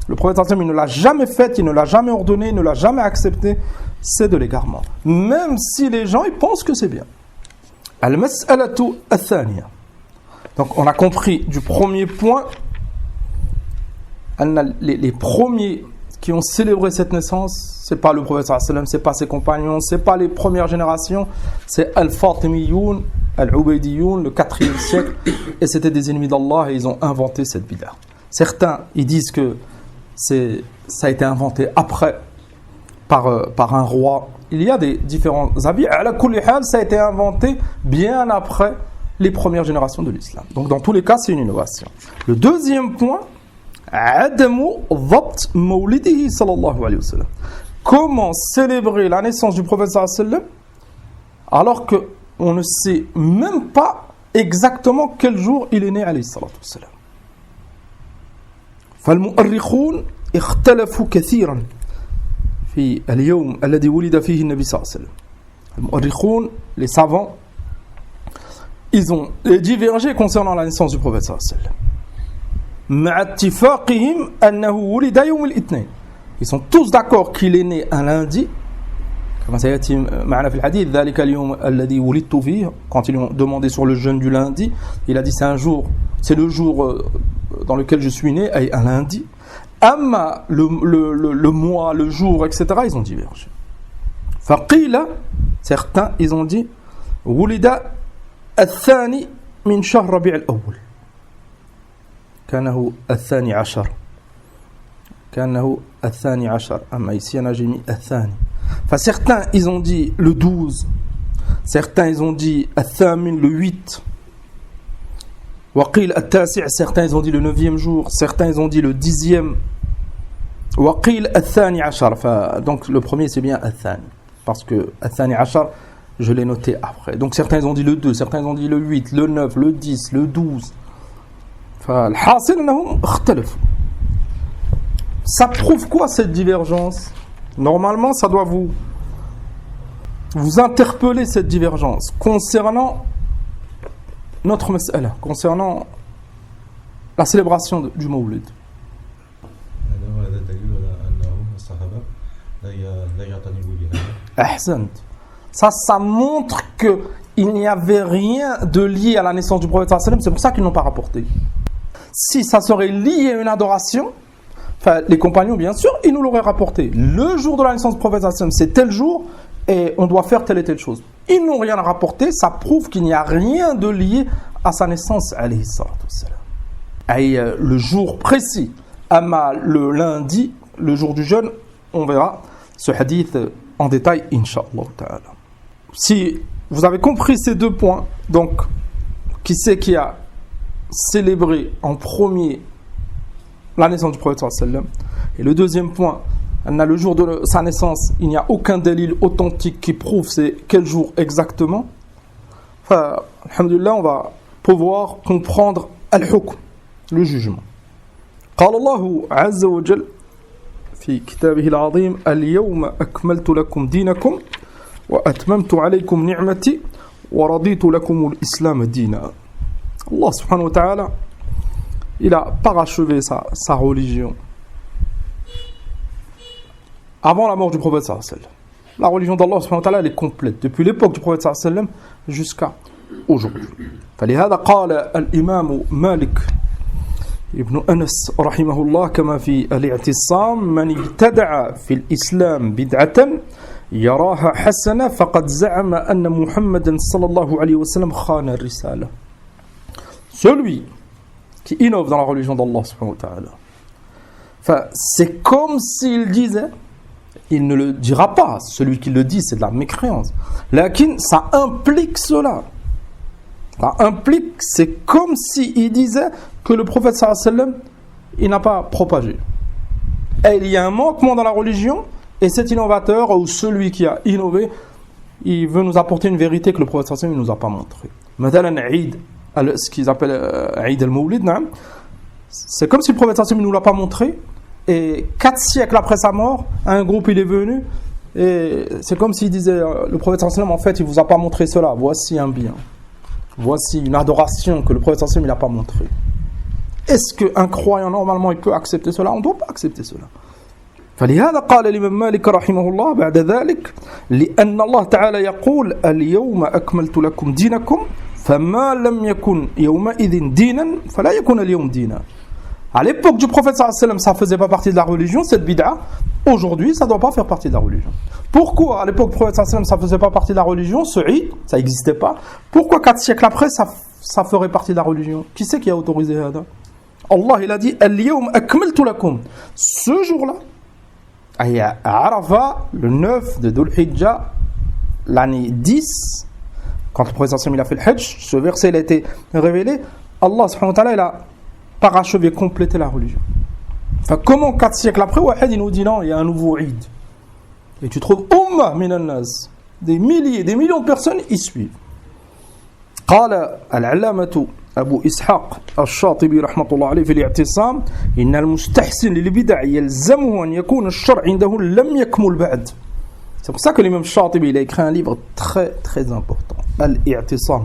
le prophète sallallahu alayhi wa sallam, il ne l'a jamais fait, il ne l'a jamais ordonné, il ne l'a jamais accepté, c'est de l'égarement. Même si les gens ils pensent que c'est bien. Al-mas'alatu al-thaniya. Donc on a compris du premier point, les premiers qui ont célébré cette naissance, c'est pas le prophète sallallahu alayhi wa sallam, c'est pas ses compagnons, c'est pas les premières générations, c'est Al-Fatimiyoun, Al-Ubaydiyoun, le 4e siècle, et c'était des ennemis d'Allah et ils ont inventé cette bid'a. Certains, ils disent que ça a été inventé après par un roi. Il y a des différents avis. Ala kulli hal, ça a été inventé bien après les premières générations de l'islam. Donc dans tous les cas, c'est une innovation. Le deuxième point, adamu dhabt mawlidihi sallallahu alayhi wa sallam. Comment célébrer la naissance du prophète sallallahu alayhi wa sallam alors qu'on ne sait même pas exactement quel jour il est né alayhi salatu wa sallam. فالمؤرخون اختلفوا كثيرا في اليوم الذي ولد فيه النبي صلى الله عليه وسلم. المؤرخون, les savants, ils ont divergé concernant la naissance du prophète صلى الله عليه وسلم. مع اتفاقهم أنه ولد يوم الاثنين. Ils sont tous d'accord qu'il est né un lundi. كما سيأتي معنا في الحديث ذلك اليوم الذي ولدت فيه. Quand ils lui ont demandé sur le jeûne du lundi, il a dit c'est le jour dans lequel je suis né, un lundi. Amma, le mois, le jour, etc., ils ont divergé. Faqila, Certains, ils ont dit Wulida al-thani min shahr Rabi' al-awwal. كانه الثاني عشر. كانه الثاني عشر. أما ici, on a mis الثاني. Enfin, certains, ils ont dit le 12. Certains, ils ont dit al-thamin, le 8. Waqil al-tasi', certains, ils ont dit le 9e jour. Certains, ils ont dit le 10e. Waqil al-thani ashar. Donc, le premier, c'est bien al-thani. Parce que al-thani ashar, je l'ai noté après. Donc, certains, ils ont dit le 2. Certains, ils ont dit le 8, le 9, le 10, le 12. فالحاصل أنهم اختلفوا. Ça prouve quoi cette divergence? Normalement, ça doit vous interpeller cette divergence concernant notre mas'ala, concernant la célébration du Mawlid. Ahsant. Ça montre qu'il n'y avait rien de lié à la naissance du prophète sallallahu alayhi wa sallam, c'est pour ça qu'ils n'ont pas rapporté. Si ça serait lié à une adoration, enfin, les compagnons, bien sûr, ils nous l'auraient rapporté. Le jour de la naissance du prophète sallallahu alayhi wa sallam, c'est tel jour et on doit faire telle et telle chose. Ils n'ont rien à rapporter, ça prouve qu'il n'y a rien de lié à sa naissance, alayhi salatu wassalam. Et le jour précis, ama le lundi, le jour du jeûne, on verra ce hadith en détail, incha'Allah ta'ala. Si vous avez compris ces deux points, donc, qui c'est qui a célébré en premier la naissance du prophète sallallahu alayhi wa sallam, et le deuxième point, le jour de sa naissance, il n'y a aucun délil authentique qui prouve c'est quel jour exactement. Enfin, alhamdulillah, on va pouvoir comprendre al-hukm, le jugement. قال الله عز وجل في كتابه العظيم اليوم أكملت لكم دينكم وأتممت عليكم نعمتي ورضيت لكم الإسلام دينا. Allah subhanahu wa ta'ala, il a parachevé sa religion avant la mort du prophète sallallahu alayhi wa sallam. La religion d'Allah subhanahu wa ta'ala, elle est complète depuis l'époque du prophète sallallahu alayhi wa sallam jusqu'à aujourd'hui. فلهذا قال الإمام مالك ابن أنس رحمه الله كما في الاعتصام من ابتدع في الإسلام بدعة يراها حسنة فقد زعم أن محمدا صلى الله عليه وسلم خان الرسالة. Celui qui innove dans la religion d'Allah subhanahu wa ta'ala, enfin, c'est comme s'il disait, il ne le dira pas, celui qui le dit c'est de la mécréance, lakin ça implique cela. Ça implique, c'est comme s'il disait que le prophète sallallahu alayhi wa sallam, il n'a pas propagé. Et il y a un manquement dans la religion, et cet innovateur, ou celui qui a innové, il veut nous apporter une vérité que le prophète sallallahu alayhi wa sallam ne nous a pas montrée. Maintenant, Eid, ce qu'ils appellent Eid al-Mawlid, c'est comme si le prophète sallallahu alayhi wa sallam ne nous l'a pas montré, et 4 siècles après sa mort, un groupe il est venu, et c'est comme s'il disait, le prophète sallallahu alayhi wa sallam, en fait, il ne vous a pas montré cela, voici un bien. Voici une adoration que le prophète sallallahu alayhi wa sallam n'a pas montrée. Est-ce qu'un croyant normalement il peut accepter cela? On ne doit pas accepter cela. فلهذا قال الإمام مالك رحمه الله بعد ذلك لأن الله تعالى يقول اليوم أكملت لكم دينكم فما لم يكن يومئذ دينا فلا يكون اليوم دينا. À l'époque du prophète sallallahu alayhi wa sallam, ça ne faisait pas partie de la religion, cette bid'a. Aujourd'hui, ça ne doit pas faire partie de la religion. Pourquoi à l'époque du prophète sallallahu alayhi wa sallam, ça ne faisait pas partie de la religion, ce Eid, ça n'existait pas. Pourquoi 4 siècles après, ça ferait partie de la religion? Qui c'est qui a autorisé ça? Allah, il a dit Al-yawm akmaltu lakum. Ce jour-là, à Arafah, le 9 de Dhul Hijjah, l'année 10, quand le prophète sallallahu alayhi wa sallam il a fait le Hajj, ce verset il a été révélé, Allah subhanahu wa ta'ala, il a parachevé, complété la religion. Enfin, comment 4 siècles après, Wahid il nous dit non, il y a un nouveau Eid. Et tu trouves Ummah min al-nas, des milliers, des millions de personnes y suivent. قال العلامة أبو إسحاق الشاطبي رحمة الله عليه في الاعتصام إن المستحسن للبدع يلزمه أن يكون الشرع عنده لم يكمل بعد. C'est pour ça que l'imam Shatibi il a écrit un livre très très important, Al-I'tisam.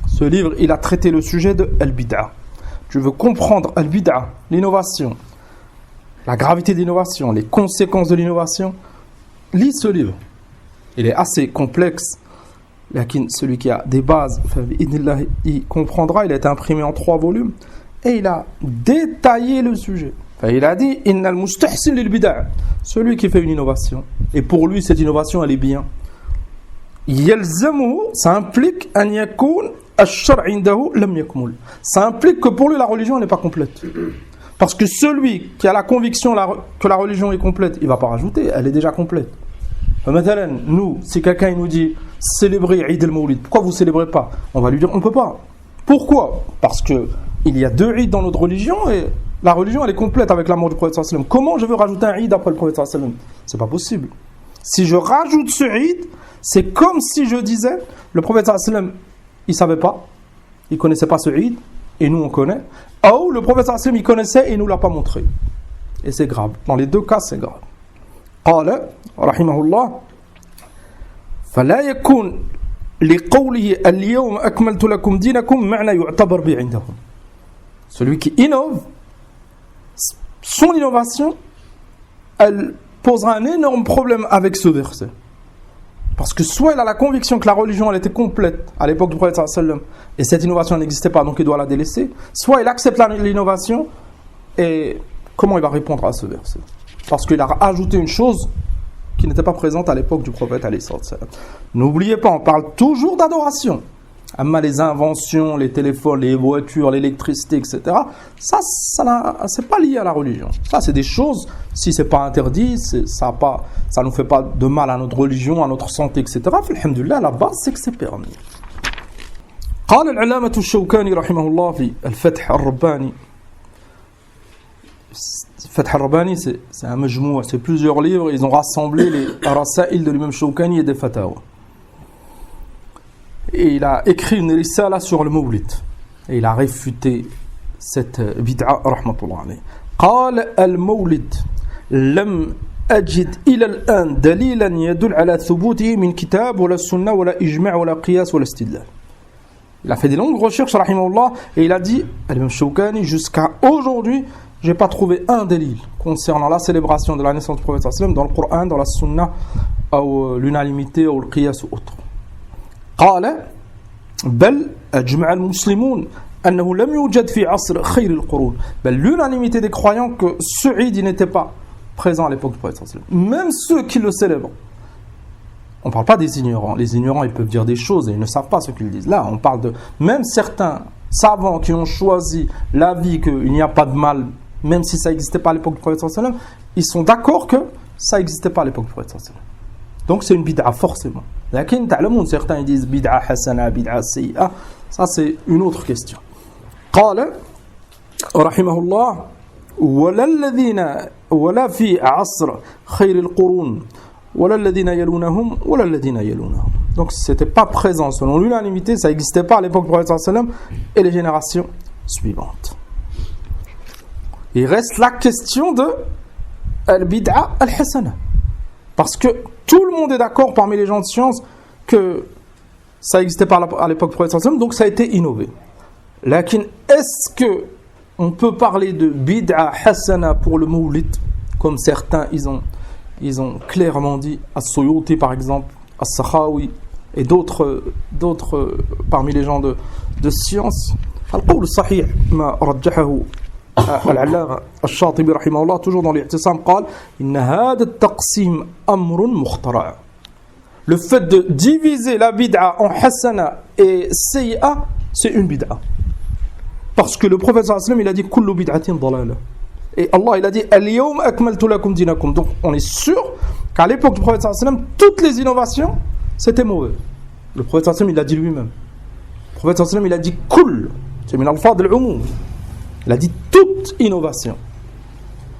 Ce livre, il a traité le sujet de Al-Bid'a. Tu veux comprendre Al-Bid'a, l'innovation, la gravité de l'innovation, les conséquences de l'innovation, lis ce livre. Il est assez complexe. Celui qui a des bases, il comprendra. Il a été imprimé en 3 volumes et il a détaillé le sujet. Il a dit innal mustahsin lil bid'a, celui qui fait une innovation et pour lui cette innovation elle est bien. يلزمه, ça implique أن يكون الشرع عنده لم يكمل. Ça implique que pour lui la religion n'est pas complète. Parce que celui qui a la conviction que la religion est complète, il ne va pas rajouter, elle est déjà complète. Maintenant, nous, si quelqu'un nous dit célébrez Eid al-Mawlid, pourquoi vous ne célébrez pas? On va lui dire on ne peut pas. Pourquoi? Parce qu'il y a 2 Eid dans notre religion et la religion elle est complète avec la mort du prophète sallallahu alayhi wa sallam. Comment je veux rajouter un Eid après le prophète sallallahu alayhi wa sallam? C'est pas possible. Si je rajoute ce Eid, c'est comme si je disais le prophète sallallahu alayhi wa sallam, il ne savait pas, il ne connaissait pas ce Eid et nous on connaît. Ou le prophète sallallahu alayhi wa sallam il connaissait et il ne nous l'a pas montré. Et c'est grave. Dans les 2 cas, c'est grave. قال رحمه الله فلا يكون لقوله اليوم أكملت لكم دينكم معنى يعتبر به عندهم. Celui qui innove, son innovation, elle posera un énorme problème avec ce verset. Parce que soit il a la conviction que la religion elle était complète à l'époque du prophète sallallahu alayhi wa sallam et cette innovation n'existait pas donc il doit la délaisser, soit il accepte l'innovation et comment il va répondre à ce verset? Parce qu'il a ajouté une chose qui n'était pas présente à l'époque du prophète alayhi salam. N'oubliez pas, on parle toujours d'adoration. Amma les inventions, les téléphones, les voitures, l'électricité, etc. Ça c'est pas lié à la religion. Ça c'est des choses, si c'est pas interdit, ça nous fait pas de mal à notre religion, à notre santé, etc. Alhamdulillah, la base c'est que c'est permis. قال العلامة الشوكاني رحمه الله في الفتح الرباني. Fath al-Rabbani, c'est un majmou', c'est plusieurs livres, ils ont rassemblé les rasaïl de l'imam Shawkani et des fatawa. Et il a écrit une risala sur le Mawlid. Et il a réfuté cette bid'a, rahmatullah alayhi. قال المولد لم أجد إلى الآن دليلا يدل على ثبوته من كتاب ولا السنة ولا إجماع ولا قياس ولا استدلال. Il a fait des longues recherches, rahimahullah, et il a dit, l'imam Shawkani, jusqu'à aujourd'hui, j'ai pas trouvé un délil concernant la célébration de la naissance du prophète sallallahu alayhi wa sallam dans le Coran, dans la Sunna, ou l'unanimité, ou le qiyas ou autre. قال بل أجمع المسلمون أنه لم يوجد في عصر خير القرون. L'unanimité des croyants que ce Eid n'était pas présent à l'époque du prophète sallallahu alayhi wa sallam. Même ceux qui le célèbrent. On ne parle pas des ignorants. Les ignorants, ils peuvent dire des choses et ils ne savent pas ce qu'ils disent. Là, on parle de même certains savants qui ont choisi l'avis qu'il n'y a pas de mal, même si ça n'existait pas à l'époque du prophète sallallahu alayhi wa sallam, ils sont d'accord que ça n'existait pas à l'époque du prophète sallallahu alayhi wa sallam. Donc c'est une bid'a forcément. Lakin ta'lamoun, certains ils disent bid'a hasana, bid'a sayyi'a. Ça c'est une autre question. قال رحمه الله ولا الذين ولا في عصر خير القرون ولا الذين يلونهم ولا الذين يلونهم. Donc c'était pas présent selon l'unanimité, ça n'existait pas à l'époque du prophète sallallahu alayhi wa sallam et les générations suivantes. Il reste la question de al-bid'a al-hasana. Parce que tout le monde est d'accord parmi les gens de science que ça n'existait pas à l'époque du prophète sallallahu alayhi wa sallam, donc ça a été innové. Lakin est-ce que on peut parler de bid'a hasana pour le Mawlid, comme certains ils ont clairement dit, As-Suyuti par exemple, As-Sakhawi et d'autres parmi les gens de science. Al-Qawl sahih ma rajjahahu al-Allama al-Shatibi rahimahullah, toujours dans l'I'tisam, قال إن هذا التقسيم أمر مخترع. Le fait de diviser la bid'a en hasana et sayyi'a, c'est une bid'a. Parce que le prophète sallallahu alayhi wa sallam, il a dit kullu bid'atin dalala. Et Allah, il a dit al-yawm akmaltu lakum dinakum. Donc on est sûr qu'à l'époque du prophète sallallahu alayhi wa sallam, toutes les innovations, c'était mauvais. Le prophète sallallahu alayhi wa sallam, il a dit lui-même. Le prophète sallallahu alayhi wa sallam, il a dit kull. C'est min al-fadl al-umum. Il a dit toute innovation.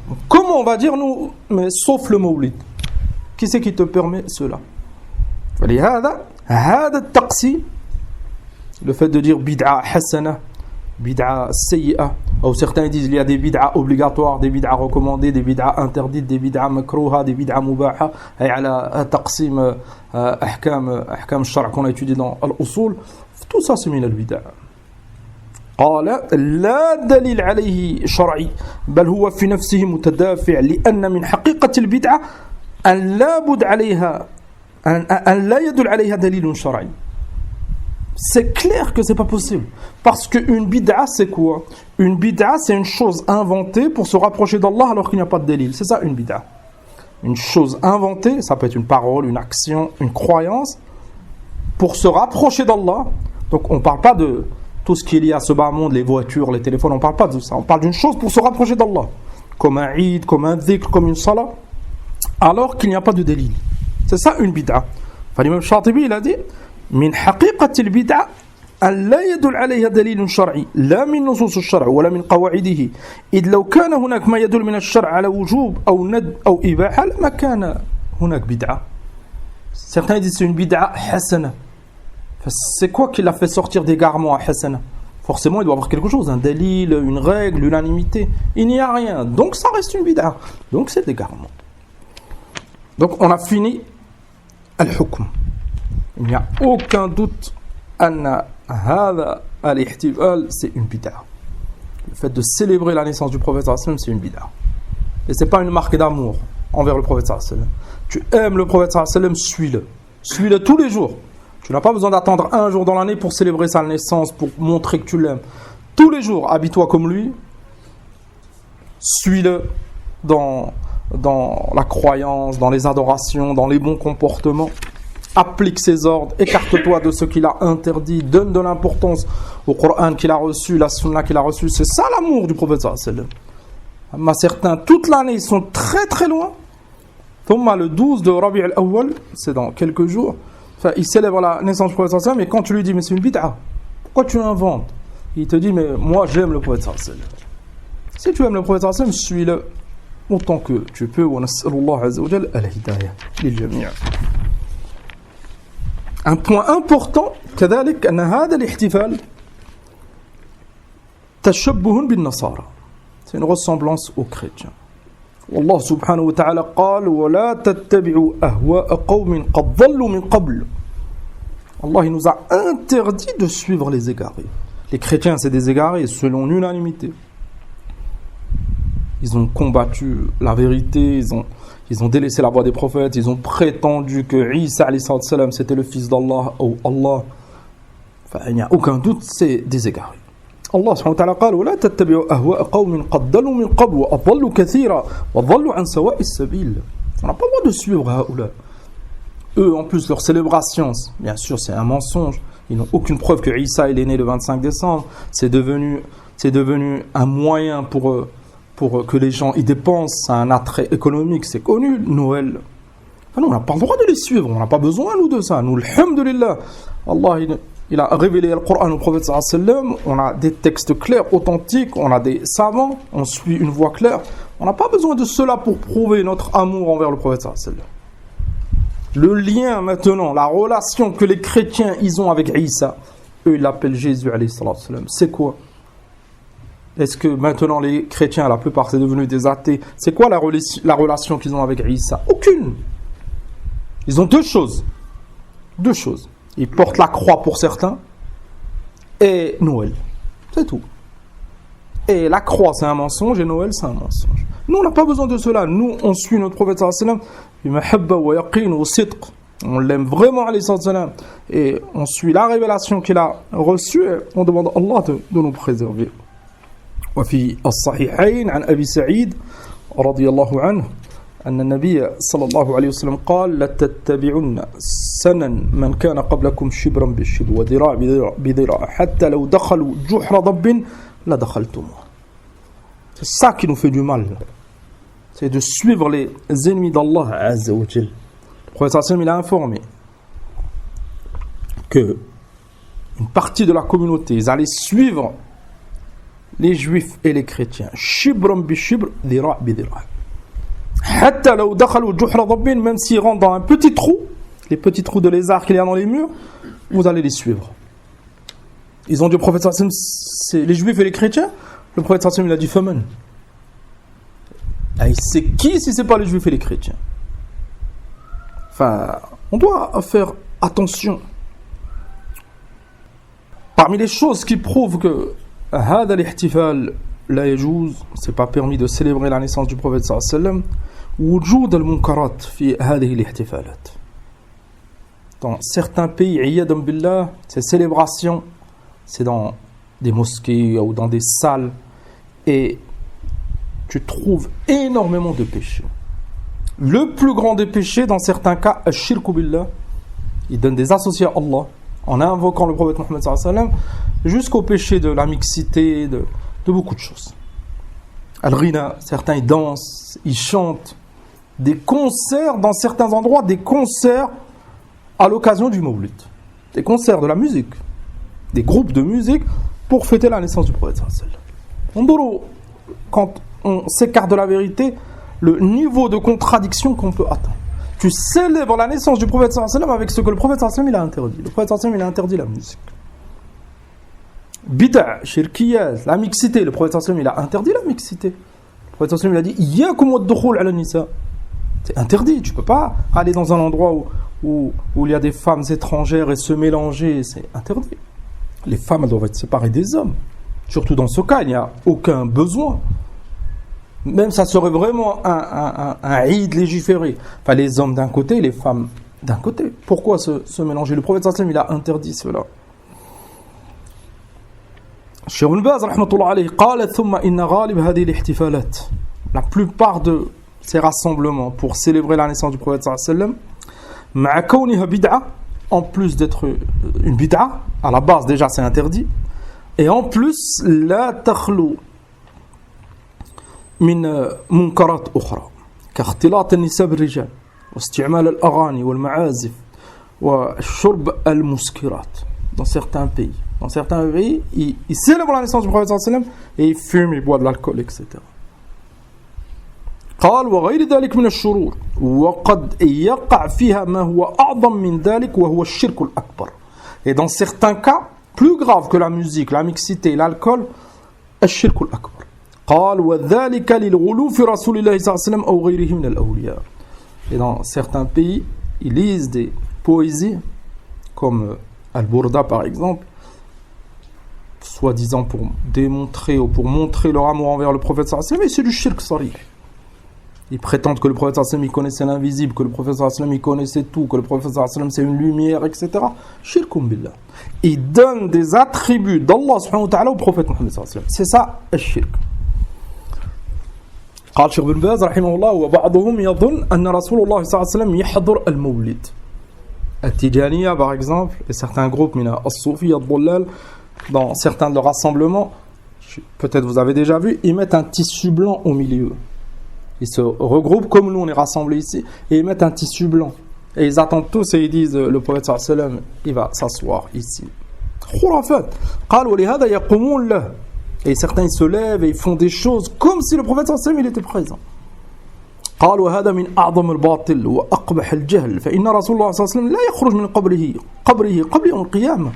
Donc, comment on va dire nous, mais sauf le Mawlid? Qui c'est qui te permet cela? هذا التقسيم, le fait de dire bid'a hasana, bid'a sayyi'a, ou certains disent il y a des bid'a obligatoires, des bid'a recommandées, des bid'a interdites, des bid'a makrouha, des bid'a mubaha, et à la taqsim ahkam al-shar' qu'on a étudié dans al-usul, tout ça c'est min al-bid'a. قال لا دليل عليه شرعي بل هو في نفسه متدافع لأن من حقيقة البدعة أن لا بد عليها أن لا يدل عليها دليل شرعي. C'est clair que c'est pas possible parce qu'une bid'a c'est quoi? Une bid'a c'est une chose inventée pour se rapprocher d'Allah alors qu'il n'y a pas de délil. C'est ça une bid'a. Une chose inventée, ça peut être une parole, une action, une croyance pour se rapprocher d'Allah. Donc on ne parle pas de tout ce qui est lié à ce bas monde, les voitures, les téléphones, on ne parle pas de ça. On parle d'une chose pour se rapprocher d'Allah, comme un Eid, comme un dhikr, comme une salat, alors qu'il n'y a pas de délil. C'est ça une bid'a. Enfin, l'imam Shatibi, il a dit min haqiqati al-bid'a an la yadul alayha dalil shar'i la min nusus al-shar' wala min qawa'idihi id law kana hunak ma yadul min al-shar' ala wujub aw nad aw ibaha ma kana hunak bid'a. Certains disent c'est une bid'a hasana. C'est quoi qui l'a fait sortir d'égarement à hasana? Forcément, il doit y avoir quelque chose, un dalil, une règle, l'unanimité. Il n'y a rien. Donc ça reste une bid'a. Donc c'est d'égarement. Donc on a fini al-hukm. Il n'y a aucun doute anna hada al-ihtifal, c'est une bid'a. Le fait de célébrer la naissance du prophète sallallahu alayhi wa sallam, c'est une bid'a. Et c'est pas une marque d'amour envers le prophète sallallahu alayhi wa sallam. Tu aimes le prophète sallallahu alayhi wa sallam, suis-le. Suis-le tous les jours. Tu n'as pas besoin d'attendre un jour dans l'année pour célébrer sa naissance, pour montrer que tu l'aimes. Tous les jours, habille-toi comme lui. Suis-le dans la croyance, dans les adorations, dans les bons comportements. Applique ses ordres, écarte-toi de ce qu'il a interdit, donne de l'importance au Coran qu'il a reçu, la Sunna qu'il a reçue. C'est ça l'amour du prophète sallallahu alayhi wa sallam. Mais certains, toute l'année, ils sont très très loin. Thumma, le 12 de Rabi' al-Awwal, c'est dans quelques jours, enfin, il célèbre la naissance du prophète sallallahu alayhi wa sallam, et quand tu lui dis mais c'est une bid'a, pourquoi tu l'inventes? Il te dit mais moi j'aime le prophète sallallahu alayhi wa sallam. Si tu aimes le prophète sallallahu alayhi wa sallam, suis-le autant que tu peux. Wa nas'alullah azza wa jalla al-hidayah lil jami'. Un point important, كذلك أن هذا الاحتفال تشبه بالنصارى. C'est une ressemblance aux chrétiens. والله سبحانه وتعالى قال ولا تتبعوا أهواء قوم قد ضلوا من قبل. Allah il nous a interdit de suivre les égarés. Les chrétiens c'est des égarés selon l'unanimité. Ils ont combattu la vérité, ils ont délaissé la voie des prophètes, ils ont prétendu que Isa alayhi salam c'était le fils d'Allah ou Allah. Enfin, il n'y a aucun doute, c'est des égarés. Allah subhanahu wa ta'ala قال ولا تتبعوا أهواء قوم قد ضلوا من قبل وأضلوا كثيرا وضلوا عن سواء السبيل. On n'a pas le droit de suivre هؤلاء. Eux, en plus, leur célébration, bien sûr, c'est un mensonge. Ils n'ont aucune preuve que Isa il est né le 25 décembre. C'est devenu un moyen pour que les gens y dépensent. C'est un attrait économique, c'est connu, Noël. Enfin, nous, on n'a pas le droit de les suivre. On n'a pas besoin, nous, de ça. Nous, alhamdulillah, Allah, il a révélé le Coran au prophète sallallahu alayhi wa sallam. On a des textes clairs, authentiques. On a des savants. On suit une voie claire. On n'a pas besoin de cela pour prouver notre amour envers le prophète sallallahu alayhi wa sallam. Le lien maintenant, la relation que les chrétiens ils ont avec Isa, eux ils l'appellent Jésus alayhi salam. C'est quoi? Est-ce que maintenant les chrétiens, la plupart c'est devenu des athées, c'est quoi la relation qu'ils ont avec Isa? Aucune. Ils ont deux choses. Ils portent la croix pour certains et Noël. C'est tout. Et la croix c'est un mensonge et Noël c'est un mensonge. Nous on n'a pas besoin de cela. Nous on suit notre prophète sallallahu alayhi wa sallam. On l'aime vraiment alayhi salam et on suit la révélation qu'il a reçue et on demande à Allah de nous préserver. وفي الصحيحين عن أبي سعيد رضي الله عنه أن النبي صلى الله عليه وسلم قال لتتبعن سنن من كان قبلكم شبرا بالشبر وذراع بذراع حتى لو دخلوا جحر ضب لدخلتموه. C'est ça qui nous fait du mal. C'est de suivre les ennemis d'Allah Azza wa Jal. Le prophète sallam il a informé que une partie de la communauté ils allaient suivre les juifs et les chrétiens. Shibran bi shibr, dhira' bi dhira'. Hatta law dakhalu juhra dhabbin, même s'ils rentrent dans un petit trou, les petits trous de lézard qu'il y a dans les murs, vous allez les suivre. Ils ont dit au prophète sallam, c'est les juifs et les chrétiens. Le prophète sallam il a dit faman. C'est qui si c'est pas les juifs et les chrétiens? Enfin, on doit faire attention. Parmi les choses qui prouvent que هذا الاحتفال لا يجوز, c'est pas permis de célébrer la naissance du prophète صلى الله عليه وسلم, وجود المنكرات في هذه الاحتفالات. Dans certains pays, عياذا بالله, ces célébrations, c'est dans des mosquées ou dans des salles, et tu trouves énormément de péchés. Le plus grand des péchés, dans certains cas, الشرك بالله, ils donnent des associés à Allah en invoquant le prophète Mohammed sallallahu alayhi wa sallam, jusqu'au péché de la mixité, de beaucoup de choses. Al-Ghina, certains ils dansent, ils chantent, des concerts dans certains endroits, des concerts à l'occasion du Mawlid, des concerts de la musique, des groupes de musique pour fêter la naissance du prophète sallallahu alayhi wa sallam. Quand on s'écarte de la vérité, le niveau de contradiction qu'on peut atteindre. Tu célèbres la naissance du prophète sallallahu alayhi wa sallam avec ce que le prophète sallallahu alayhi wa sallam il a interdit. Le prophète sallallahu alayhi wa sallam il a interdit la musique. Bid'a, shirkiyaz, la mixité. Le prophète sallallahu alayhi wa sallam il a interdit la mixité. Le prophète sallallahu alayhi wa sallam il a dit Iyyakum wad-dukhul ala nisa. C'est interdit. Tu peux pas aller dans un endroit où il y a des femmes étrangères et se mélanger. C'est interdit. Les femmes elles doivent être séparées des hommes. Surtout dans ce cas, il n'y a aucun besoin. Même ça serait vraiment un Eid légiféré. Enfin, les hommes d'un côté et les femmes d'un côté. Pourquoi se mélanger? Le prophète sallallahu alayhi wa sallam, il a interdit cela. Cheikh Ibn Baz, rahmatullah alayhi, قال ثم إن غالب هذه الاحتفالات. La plupart de ces rassemblements pour célébrer la naissance du prophète sallallahu alayhi wa sallam, مع كونها بدعة, en plus d'être une bid'a, à la base déjà c'est interdit, et en plus لا تخلو من منكرات أخرى كاختلاط النساء بالرجال واستعمال الأغاني والمعازف والشرب المسكرات. Dans certains pays, ils célèbrent la naissance du prophète sallallahu alayhi wa sallam et ils fument, ils boivent de l'alcool, etc. قال وغير ذلك من الشرور وقد يقع فيها ما هو أعظم من ذلك وهو الشرك الأكبر. Et dans certains cas, plus grave que la musique, la mixité, l'alcool, الشرك الأكبر. قال وذلك للغلو في رسول الله صلى الله عليه وسلم أو غيره من الأولياء. Et dans certains pays, ils lisent des poésies comme Al-Burda par exemple, soi-disant pour démontrer ou pour montrer leur amour envers le prophète sallallahu alayhi wa sallam, mais c'est du shirk sarih. Ils prétendent que le prophète sallallahu alayhi wa sallam il connaissait l'invisible, que le prophète sallallahu alayhi wa sallam il connaissait tout, que le prophète sallallahu alayhi wa sallam c'est une lumière, etc. Shirkum billah. Ils donnent des attributs d'Allah subhanahu wa ta'ala au prophète Muhammad sallallahu alayhi wa sallam. C'est ça, le shirk. قال شيخ بن باز رحمه الله وبعضهم يظن أن رسول الله صلى الله عليه وسلم يحضر المولد. Al-Tijaniya par exemple, et certains groupes, As-Soufi, Ad-Dullal, dans certains de leurs rassemblements, peut-être vous avez déjà vu, ils mettent un tissu blanc au milieu. Ils se regroupent comme nous on est rassemblés ici, et ils mettent un tissu blanc. Et ils attendent tous et ils disent, le prophète sallallahu alayhi wa sallam, il va s'asseoir ici. Khurafat. قالوا لهذا يقومون له. Et certains ils se lèvent et ils font des choses comme si le prophète sallallahu alayhi wa sallam il était présent. قال وهذا من أعظم الباطل وأقبح الجهل فإن رسول الله صلى الله عليه وسلم لا يخرج من قبره قبل يوم القيامة.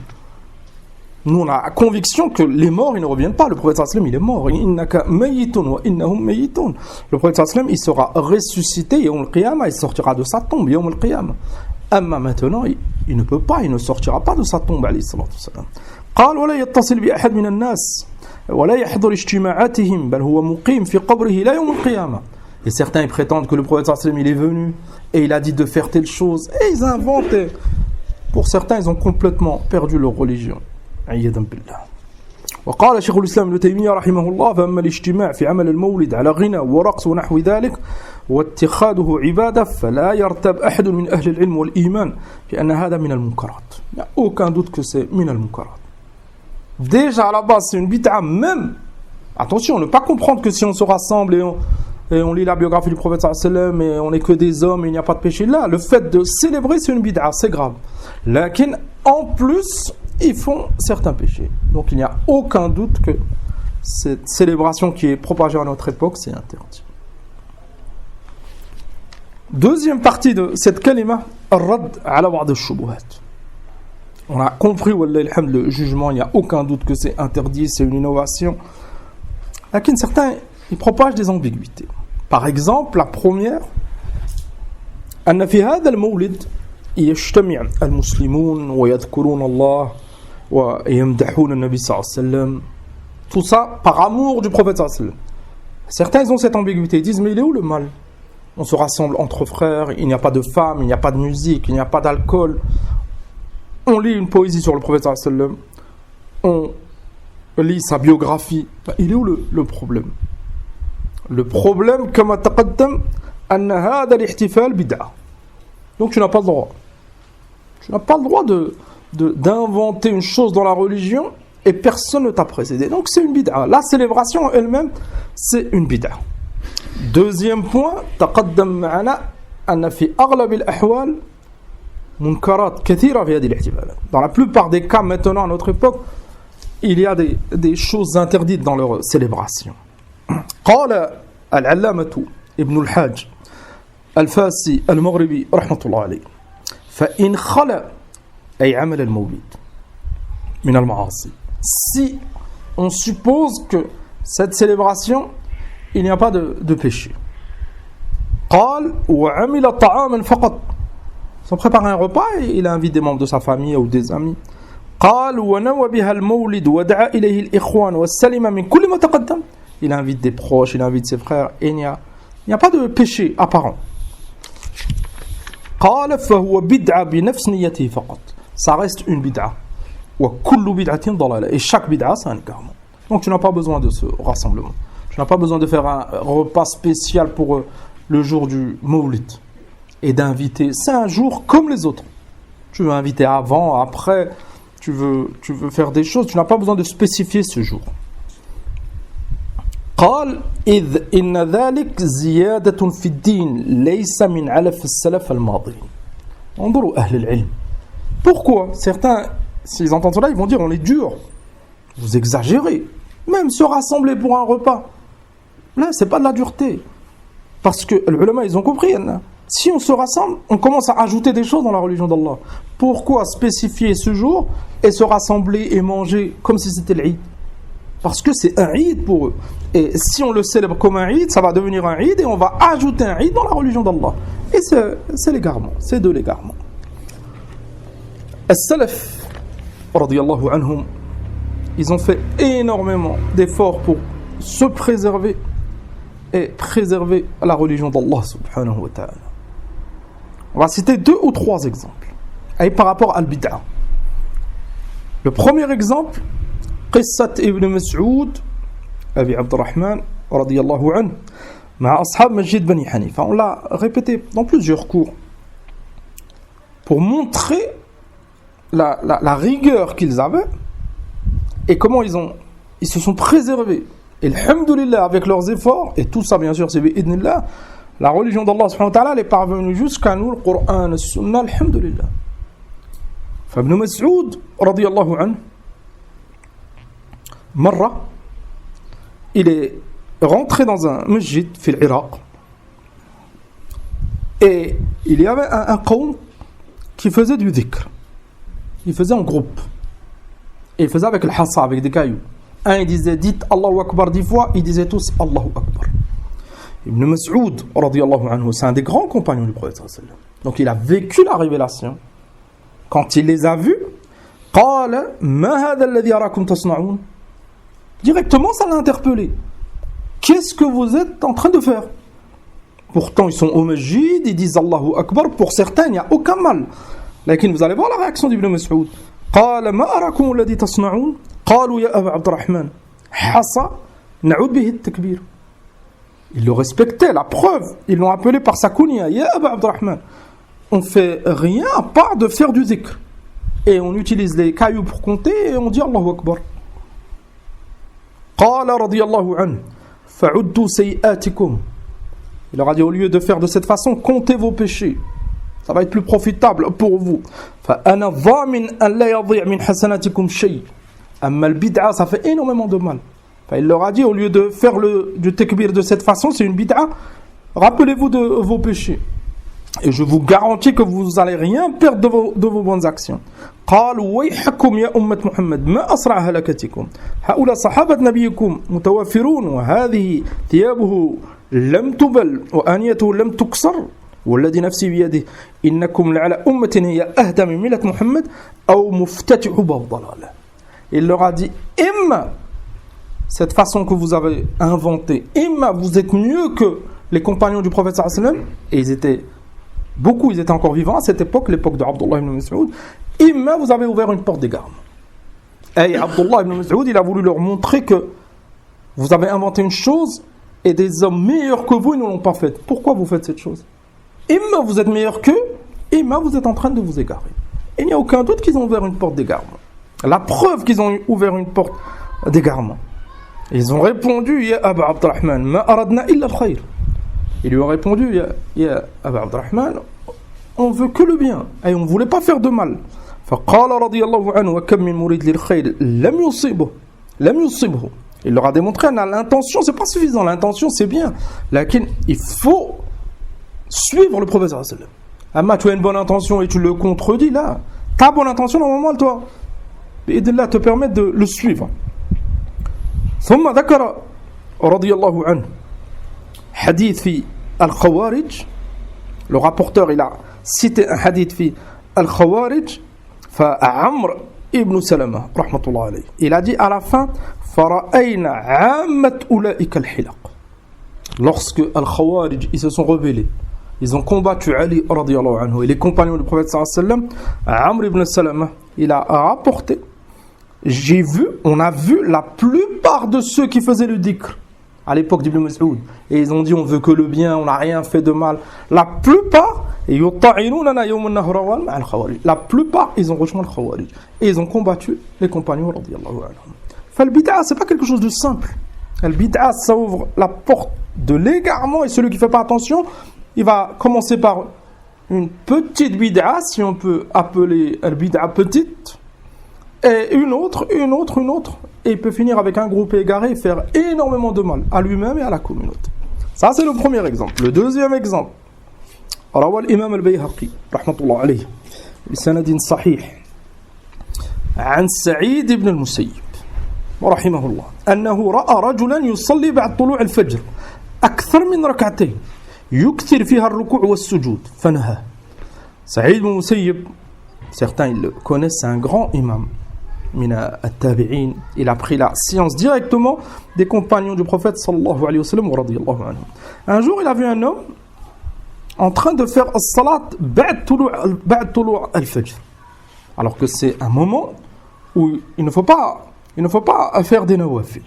Nous on a la conviction que les morts ils ne reviennent pas. Le prophète sallallahu alayhi wa sallam il est mort. إنك ميت وإنهم ميتون. Le prophète sallallahu alayhi wa sallam il sera ressuscité يوم القيامة, il sortira de sa tombe يوم القيامة. أما maintenant il ne peut pas, il ne sortira pas de sa tombe عليه الصلاة والسلام. قال ولا يتصل بأحد من الناس ولا يحضر اجتماعاتهم بل هو مقيم في قبره لا يوم القيامة. Et certains ils prétendent que le prophète sallallahu alayhi wa sallam il est venu et il a dit de faire telle chose et ils inventent. Pour certains ils ont complètement perdu leur religion. عياذا بالله. وقال شيخ الإسلام ابن تيمية رحمه الله فأما الاجتماع في عمل المولد على غنى ورقص ونحو ذلك واتخاذه عبادة فلا يرتاب أحد من أهل العلم والإيمان لأن هذا من المنكرات. Il n'y a aucun doute que c'est من المنكرات. Déjà à la base c'est une bid'a même. Attention, ne pas comprendre que si on se rassemble et on lit la biographie du prophète sallallahu alayhi wa sallam et on n'est que des hommes et il n'y a pas de péché là, le fait de célébrer c'est une bid'a, c'est grave. Lakin en plus ils font certains péchés. Donc il n'y a aucun doute que cette célébration qui est propagée à notre époque, c'est interdit. Deuxième partie de cette kalima, ar-radd ala ba'd ash-shubuhat. On a compris, wallahi alhamd, le jugement, il n'y a aucun doute que c'est interdit, c'est une innovation. Lakin certains, ils propagent des ambiguïtés. Par exemple, la première, أن في هذا المولد يجتمع المسلمون ويذكرون الله ويمدحون النبي صلى الله عليه وسلم. Tout ça par amour du prophète sallallahu alayhi wa sallam. Certains ils ont cette ambiguïté, ils disent mais il est où le mal? On se rassemble entre frères, il n'y a pas de femmes, il n'y a pas de musique, il n'y a pas d'alcool. On lit une poésie sur le prophète sallallahu alayhi wa sallam, on lit sa biographie. Il est où le problème? Le problème, كما تقدم أن هذا الاحتفال بدعة. Donc tu n'as pas le droit. Tu n'as pas le droit d'inventer une chose dans la religion et personne ne t'a précédé. Donc c'est une bid'a. La célébration elle-même, c'est une bid'a. Deuxième point, تقدم معنا أن في أغلب الأحوال منكرات كثيرة في هذه الاحتفالات. Dans la plupart des cas maintenant à notre époque, il y a des choses interdites dans leur célébration. قال العلامة ابن الحاج الفاسي المغربي رحمة الله عليه فإن خلا أي عمل المولد من المعاصي. Si on suppose que cette célébration, il n'y a pas de péché. قال وعمل طعاما فقط. Sans préparer un repas, il invite des membres de sa famille ou des amis. قال ونوى بها المولد ودعا إليه الإخوان والسلم من كل ما تقدم. Il invite des proches, il invite ses frères, et il n'y a pas de péché apparent. قال فهو بدعة بنفس نيته فقط. Ça reste une bid'a. وكل بدعة ضلالة. Et chaque bid'a, c'est un égarement. Donc tu n'as pas besoin de ce rassemblement. Tu n'as pas besoin de faire un repas spécial pour le jour du Mawlid et d'inviter. C'est un jour comme les autres. Tu veux inviter avant, après, tu veux faire des choses. Tu n'as pas besoin de spécifier ce jour. قال إذ إن ذلك زيادة في الدين ليس من علف السلف الماضي. انظروا أهل العلم. Pourquoi certains, s'ils entendent cela, ils vont dire on est dur. Vous exagérez. Même se rassembler pour un repas. Là, c'est pas de la dureté. Parce que les ulama, ils ont compris. Si on se rassemble, on commence à ajouter des choses dans la religion d'Allah. Pourquoi spécifier ce jour et se rassembler et manger comme si c'était l'Eid? Parce que c'est un Eid pour eux. Et si on le célèbre comme un Eid, ça va devenir un Eid et on va ajouter un Eid dans la religion d'Allah. Et c'est l'égarement. C'est de l'égarement. As-Salaf, radiyallahu anhum, ils ont fait énormément d'efforts pour se préserver et préserver la religion d'Allah subhanahu wa ta'ala. On va citer 2 ou 3 exemples. Et par rapport à al-bid'a. Le premier exemple, قصة ابن مسعود أبي عبد الرحمن رضي الله عنه مع أصحاب مسجد بني حنيفة. On l'a répété dans plusieurs cours pour montrer la rigueur qu'ils avaient et comment ils se sont préservés. Et alhamdulillah, avec leurs efforts, et tout ça bien sûr c'est bi'idnillah, la religion d'Allah subhanahu wa ta'ala elle est parvenue jusqu'à nous, le Coran, le Sunna, alhamdulillah. فابن مسعود رضي الله عنه مرة il est rentré dans un masjid في العراق et il y avait un qawm qui faisait du dhikr. Il faisait en groupe et il faisait avec le hassa, avec des cailloux. Un il disait dites Allahu Akbar 10 fois, ils disaient tous Allahu Akbar. Ibn Mas'ud radiyallahu anhu, c'est un des grands compagnons du prophète sallallahu alayhi wa sallam. Donc il a vécu la révélation. Quand il les a vus, قال ما هذا الذي أراكم تصنعون. Directement ça l'a interpellé. Qu'est-ce que vous êtes en train de faire? Pourtant ils sont au masjid, ils disent Allahu Akbar, pour certains il n'y a aucun mal. لكن vous allez voir la réaction d'Ibn Mas'ud. قال ما أراكم الذي تصنعون قالوا يا أبا عبد الرحمن حصى نعود به التكبير. Ils le respectaient, la preuve, ils l'ont appelé par sa kunya, Ya Aba Abdurrahman. On fait rien à part de faire du dhikr. Et on utilise les cailloux pour compter et on dit Allahu Akbar. قال رضي الله عنه فعدوا سيئاتكم. Il leur a dit au lieu de faire de cette façon, comptez vos péchés. Ça va être plus profitable pour vous. فأنا ضامن أن لا يضيع من حسناتكم شيء. أما البدعة, ça fait énormément de mal. Enfin, il leur a dit, au lieu de faire du takbir de cette façon, c'est une bid'a, rappelez-vous de vos péchés. Et je vous garantis que vous n'allez rien perdre de vos bonnes actions. قالوا ويحكم يا أمة محمد ما أسرع هلكتكم هؤلاء صحابة نبيكم متوافرون وهذه ثيابه لم تبل وآنيته لم تكسر والذي نفسي بيده إنكم لعلى أمة هي أهدى من ملة محمد أو مفتتح باب ضلالة. Il leur a dit, Imma, cette façon que vous avez inventée, Imma, vous êtes mieux que les compagnons du prophète sallallahu alayhi wa sallam, et ils étaient encore vivants à cette époque, l'époque de Abdullah ibn Mas'ud. Imma, vous avez ouvert une porte d'égarement. Et Abdullah ibn Mas'ud, il a voulu leur montrer que vous avez inventé une chose et des hommes meilleurs que vous, ils ne l'ont pas faite. Pourquoi vous faites cette chose? Imma, vous êtes meilleurs qu'eux, Imma, vous êtes en train de vous égarer. il n'y a aucun doute qu'ils ont ouvert une porte d'égarement. La preuve qu'ils ont ouvert une porte d'égarement. Ils ont répondu, Ya Aba Abdurrahman, ma aradna illa al-khayr. Ils lui ont répondu, Ya Aba Abdurrahman, on veut que le bien, et on ne voulait pas faire de mal. فقال رضي الله عنه وكم من مريد للخير لم يصبه. Il leur a démontré, l'intention c'est pas suffisant, l'intention c'est bien, lakin il faut suivre le prophète sallallahu alayhi wa sallam. Amma tu as une bonne intention et tu le contredis là, ta bonne intention normalement toi بإذن te permet de le suivre. ثم ذكر رضي الله عنه حديث في الخوارج. Le rapporteur il a cité un hadith في الخوارج فعمر ابن سلمة رحمة الله عليه. Il a dit à la fin فرأينا عامة أولئك الحلق. Lorsque al-Khawarij ils se sont rebellés, ils ont combattu Ali radiyallahu anhu et les compagnons du prophète sallallahu alayhi wa sallam, Amr ibn Salama, il a rapporté, on a vu la plupart de ceux qui faisaient le dhikr à l'époque d'Ibn Mas'ud, et ils ont dit on veut que le bien, on n'a rien fait de mal. La plupart, la plupart, ils ont rejoint le Khawarij et ils ont combattu les compagnons radiyallahu anhum. Le bid'a, c'est pas quelque chose de simple. Le bid'a, ça ouvre la porte de l'égarement, et celui qui fait pas attention, il va commencer par une petite bid'a, si on peut appeler le bid'a petite, et une autre, et il peut finir avec un groupe égaré et faire énormément de mal à lui-même et à la communauté. Ça, c'est le premier exemple. Le deuxième exemple, روى الإمام البيهقي رحمة الله عليه بسند صحيح عن سعيد بن المسيب رحمه الله أنه رأى رجلا يصلي بعد طلوع الفجر أكثر من ركعتين يكثر فيها الركوع والسجود فنهى. Saïd ibn Musayyib, certains ils le connaissent, c'est un grand imam mina at-tabi'in. Il a pris la science directement des compagnons du prophète sallallahu alayhi wa sallam wa radiyallahu anhu. Un jour il a vu un homme en train de faire as-salat ba'd tulu' al-fajr, alors que c'est un moment où il ne faut pas faire des nawafil.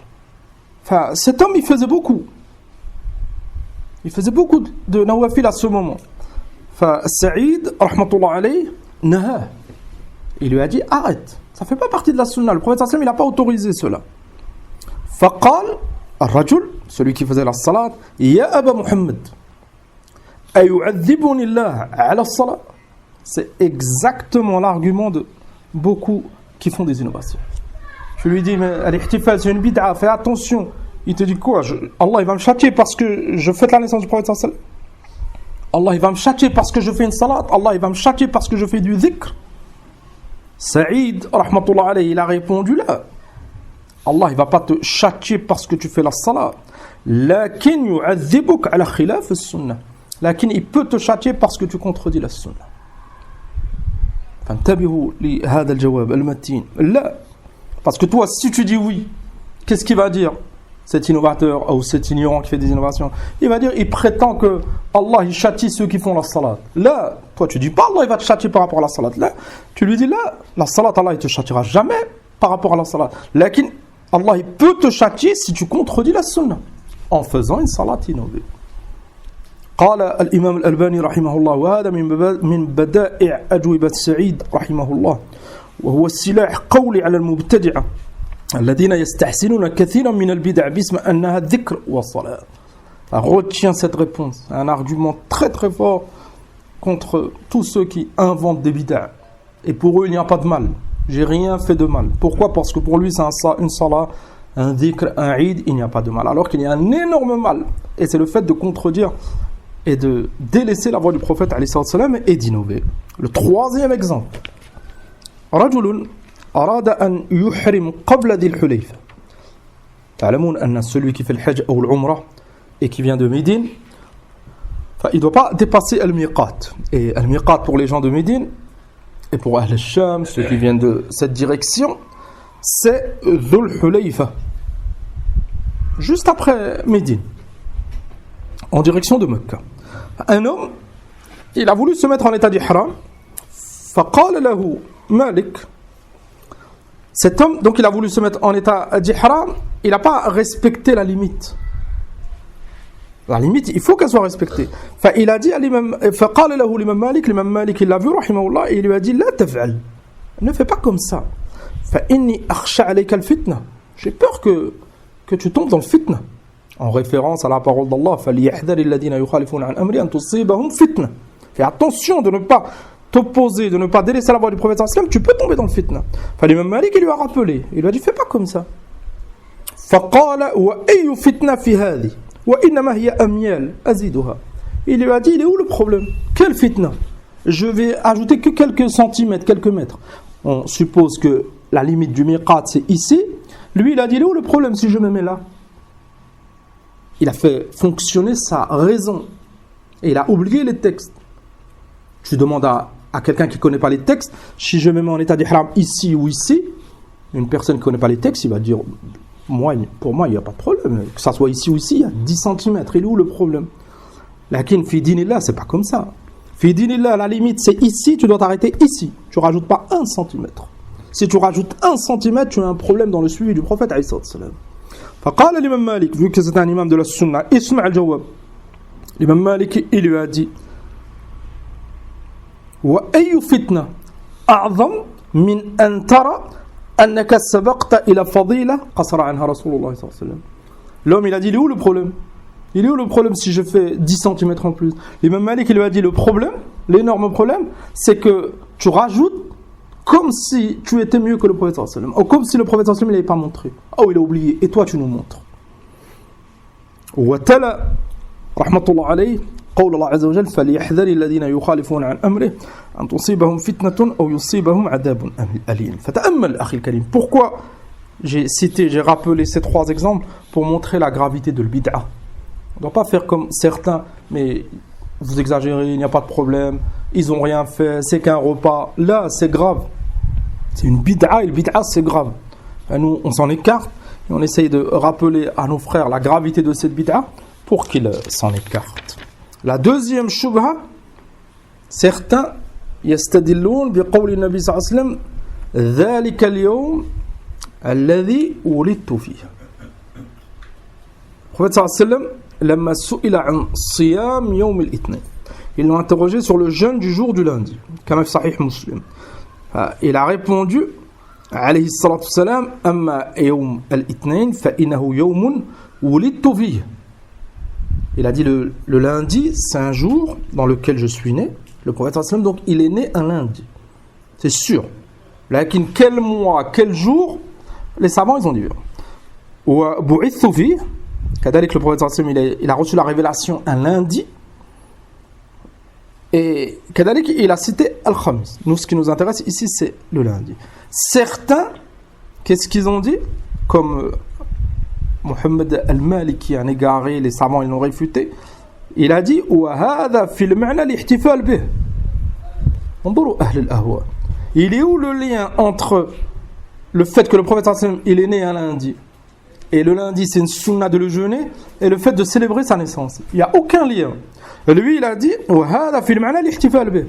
Enfin, cet homme il faisait beaucoup de nawafil à ce moment. Enfin, Saïd rahmatullah alayhi naha, il lui a dit arrête, ça fait pas partie de la sunna, le prophète sallallahu alayhi wa sallam il n'a pas autorisé cela. Faqal ar-rajul, celui qui faisait la salat, ya Aba Muhammad, ayu'adhibuni Allah ala as-salat. C'est exactement l'argument de beaucoup qui font des innovations. Je lui dis mais al-ihtifal c'est une bid'a, fais attention. Il te dit quoi? Allah il va me châtier parce que je fête la naissance du prophète sallallahu alayhi wa sallam. Allah il va me châtier parce que je fais une salat. Allah il va me châtier parce que je fais du dhikr. Saïd rahmatullah alayhi il a répondu là, Allah il va pas te châtier parce que tu fais la salat, lakin yu'adhibuk ala khilaf as-sunnah, lakin il peut te châtier parce que tu contredis la sunna. فانتبهوا لهذا الجواب المتين. لا, parce que toi si tu dis oui, qu'est-ce qu'il va dire cet innovateur ou cet ignorant qui fait des innovations? Il va dire, il prétend que Allah il châtie ceux qui font la salat. Là, toi tu dis pas Allah il va te châtier par rapport à la salat. Là, tu lui dis là, la salat Allah il te châtiera jamais par rapport à la salat. Lakin Allah il peut te châtier si tu contredis la sunna en faisant une salat innovée. قال الإمام الألباني رحمه الله وهذا من بدائع أجوبة سعيد رحمه الله وهو السلاح قولي على المبتدعة الذين يستحسنون كثيرا من البدع باسم أنها الذكر والصلاة. Retiens cette réponse, un argument très très fort contre tous ceux qui inventent des bid'a. Et pour eux il n'y a pas de mal, j'ai rien fait de mal. Pourquoi? Parce que pour lui c'est une salat, un dhikr, un eid, il n'y a pas de mal. Alors qu'il y a un énorme mal, et c'est le fait de contredire et de délaisser la voie du prophète alayhi salam et d'innover. Le troisième exemple, رجل أراد أن يحرم قبل ذي الحليفة. تعلمون أن celui qui fait le hajj ou l'umrah et qui vient de Médine, il ne doit pas dépasser al-miqat. Et al-miqat pour les gens de Médine et pour Ahl al-Sham, ceux qui viennent de cette direction, c'est Dhul Hulayfa, juste après Médine, en direction de Mecca. Un homme, il a voulu se mettre en état d'ihram. فقال له Malik. Cet homme, donc il a voulu se mettre en état d'ihram, il n'a pas respecté la limite. La limite, il faut qu'elle soit respectée. Il a dit à l'imam, فقال له l'imam Malik, il l'a vu, rahimahullah, et il lui a dit, لا تفعل. Ne fais pas comme ça. فإني أخشى عليك الفتنة. J'ai peur que tu tombes dans le fitna. En référence à la parole d'Allah, فليحذر الذين يخالفون عن أمره أن تصيبهم فتنة. Fais attention de ne pas t'opposer, de ne pas délaisser la voie du prophète sallallahu alayhi wa sallam, tu peux tomber dans le fitna. L'imam Malik, il lui a rappelé, il lui a dit, fais pas comme ça. فقال وأي فتنة في هذه وإنما هي أميال أزيدها. Il lui a dit, il est où le problème? Quelle fitna? Je vais ajouter que quelques centimètres, quelques mètres. On suppose que la limite du miqat c'est ici. Lui, il a dit, il est où le problème si je me mets là? Il a fait fonctionner sa raison. Et il a oublié les textes. Tu demandes à quelqu'un qui ne connaît pas les textes, si je me mets en état d'ihram ici ou ici, une personne qui ne connaît pas les textes, il va dire, pour moi, il n'y a pas de problème. Que ça soit ici ou ici, il y a 10 cm. Il est où le problème? Lakin, fi dinillah, c'est pas comme ça. Fi dinillah, la limite, c'est ici, tu dois t'arrêter ici. Tu ne rajoutes pas 1 cm. Si tu rajoutes 1 cm, tu as un problème dans le suivi du prophète alayhi salam. فقال l'imam Malik, vu que c'est un imam de la sunna, isma' al-jawab. L'imam Malik, il lui a dit, وأي فتنة أعظم من أن ترى أنك سبقت إلى فضيلة قصر عنها رسول الله صلى الله عليه وسلم. L'homme, il a dit, il est où le problème? Il est où le problème si je fais 10 cm en plus? L'imam Malik, il lui a dit, le problème, l'énorme problème, c'est que tu rajoutes comme si tu étais mieux que le prophète sallallahu alayhi wa sallam, ou comme si le prophète sallallahu alayhi wa sallam, il n'avait pas montré. Oh, il a oublié, et toi tu nous montres. وتلا رحمة الله عليه قول الله عز وجل فليحذر الذين يخالفون عن أمره أن تصيبهم فتنة أو يصيبهم عذاب أليم. فتأمل أخي الكريم. Pourquoi j'ai rappelé ces 3 exemples pour montrer la gravité de l'bid'a. On ne doit pas faire comme certains, mais vous exagérez, il n'y a pas de problème, ils n'ont rien fait, c'est qu'un repas. Là, c'est grave. C'est une bid'a, et le bid'a, c'est grave. Et nous, on s'en écarte et on essaye de rappeler à nos frères la gravité de cette bid'a pour qu'ils s'en écartent. La deuxième shubha, certains yastadilloun biqawli nabi sallallahu alayhi wa sallam dhalika al-yawm alladhi wulidtu fihi. Le prophète sallallahu alayhi wa sallam lamma su'ila an siyam yawm al-ithnain. Ils l'ont interrogé sur le jeûne du jour du lundi, comme sahih Muslim. Il a répondu alayhi salatu wassalam amma yawm al-ithnain fa innahu yawmun wulidtu fihi. Il a dit le lundi, c'est un jour dans lequel je suis né. Le prophète sallallahu alayhi wa sallam, donc il est né un lundi. C'est sûr. Lakin quel mois, quel jour, les savants ils ont dit. Wa bu'ithu fihi. Kadalik, le prophète sallallahu alayhi wa sallam, il a reçu la révélation un lundi. Et Kadalik, il a cité Al-Khamis. Nous, ce qui nous intéresse ici, c'est le lundi. Certains, qu'est-ce qu'ils ont dit? Comme Mohammed al-Maliki, un égaré, les savants, ils l'ont réfuté. Il a dit وَهَذَا فِي الْمَعْنَى الْإِحْتِفَالِ بِهِ. انظروا أهل الأهواء. Il est où le lien entre le fait que le prophète sallallahu alayhi wa sallam, il est né un lundi, et le lundi c'est une sunna de le jeûner, et le fait de célébrer sa naissance? Il n'y a aucun lien. Et lui, il a dit وَهَذَا فِي الْمَعْنَى الْإِحْتِفَالِ بِهِ.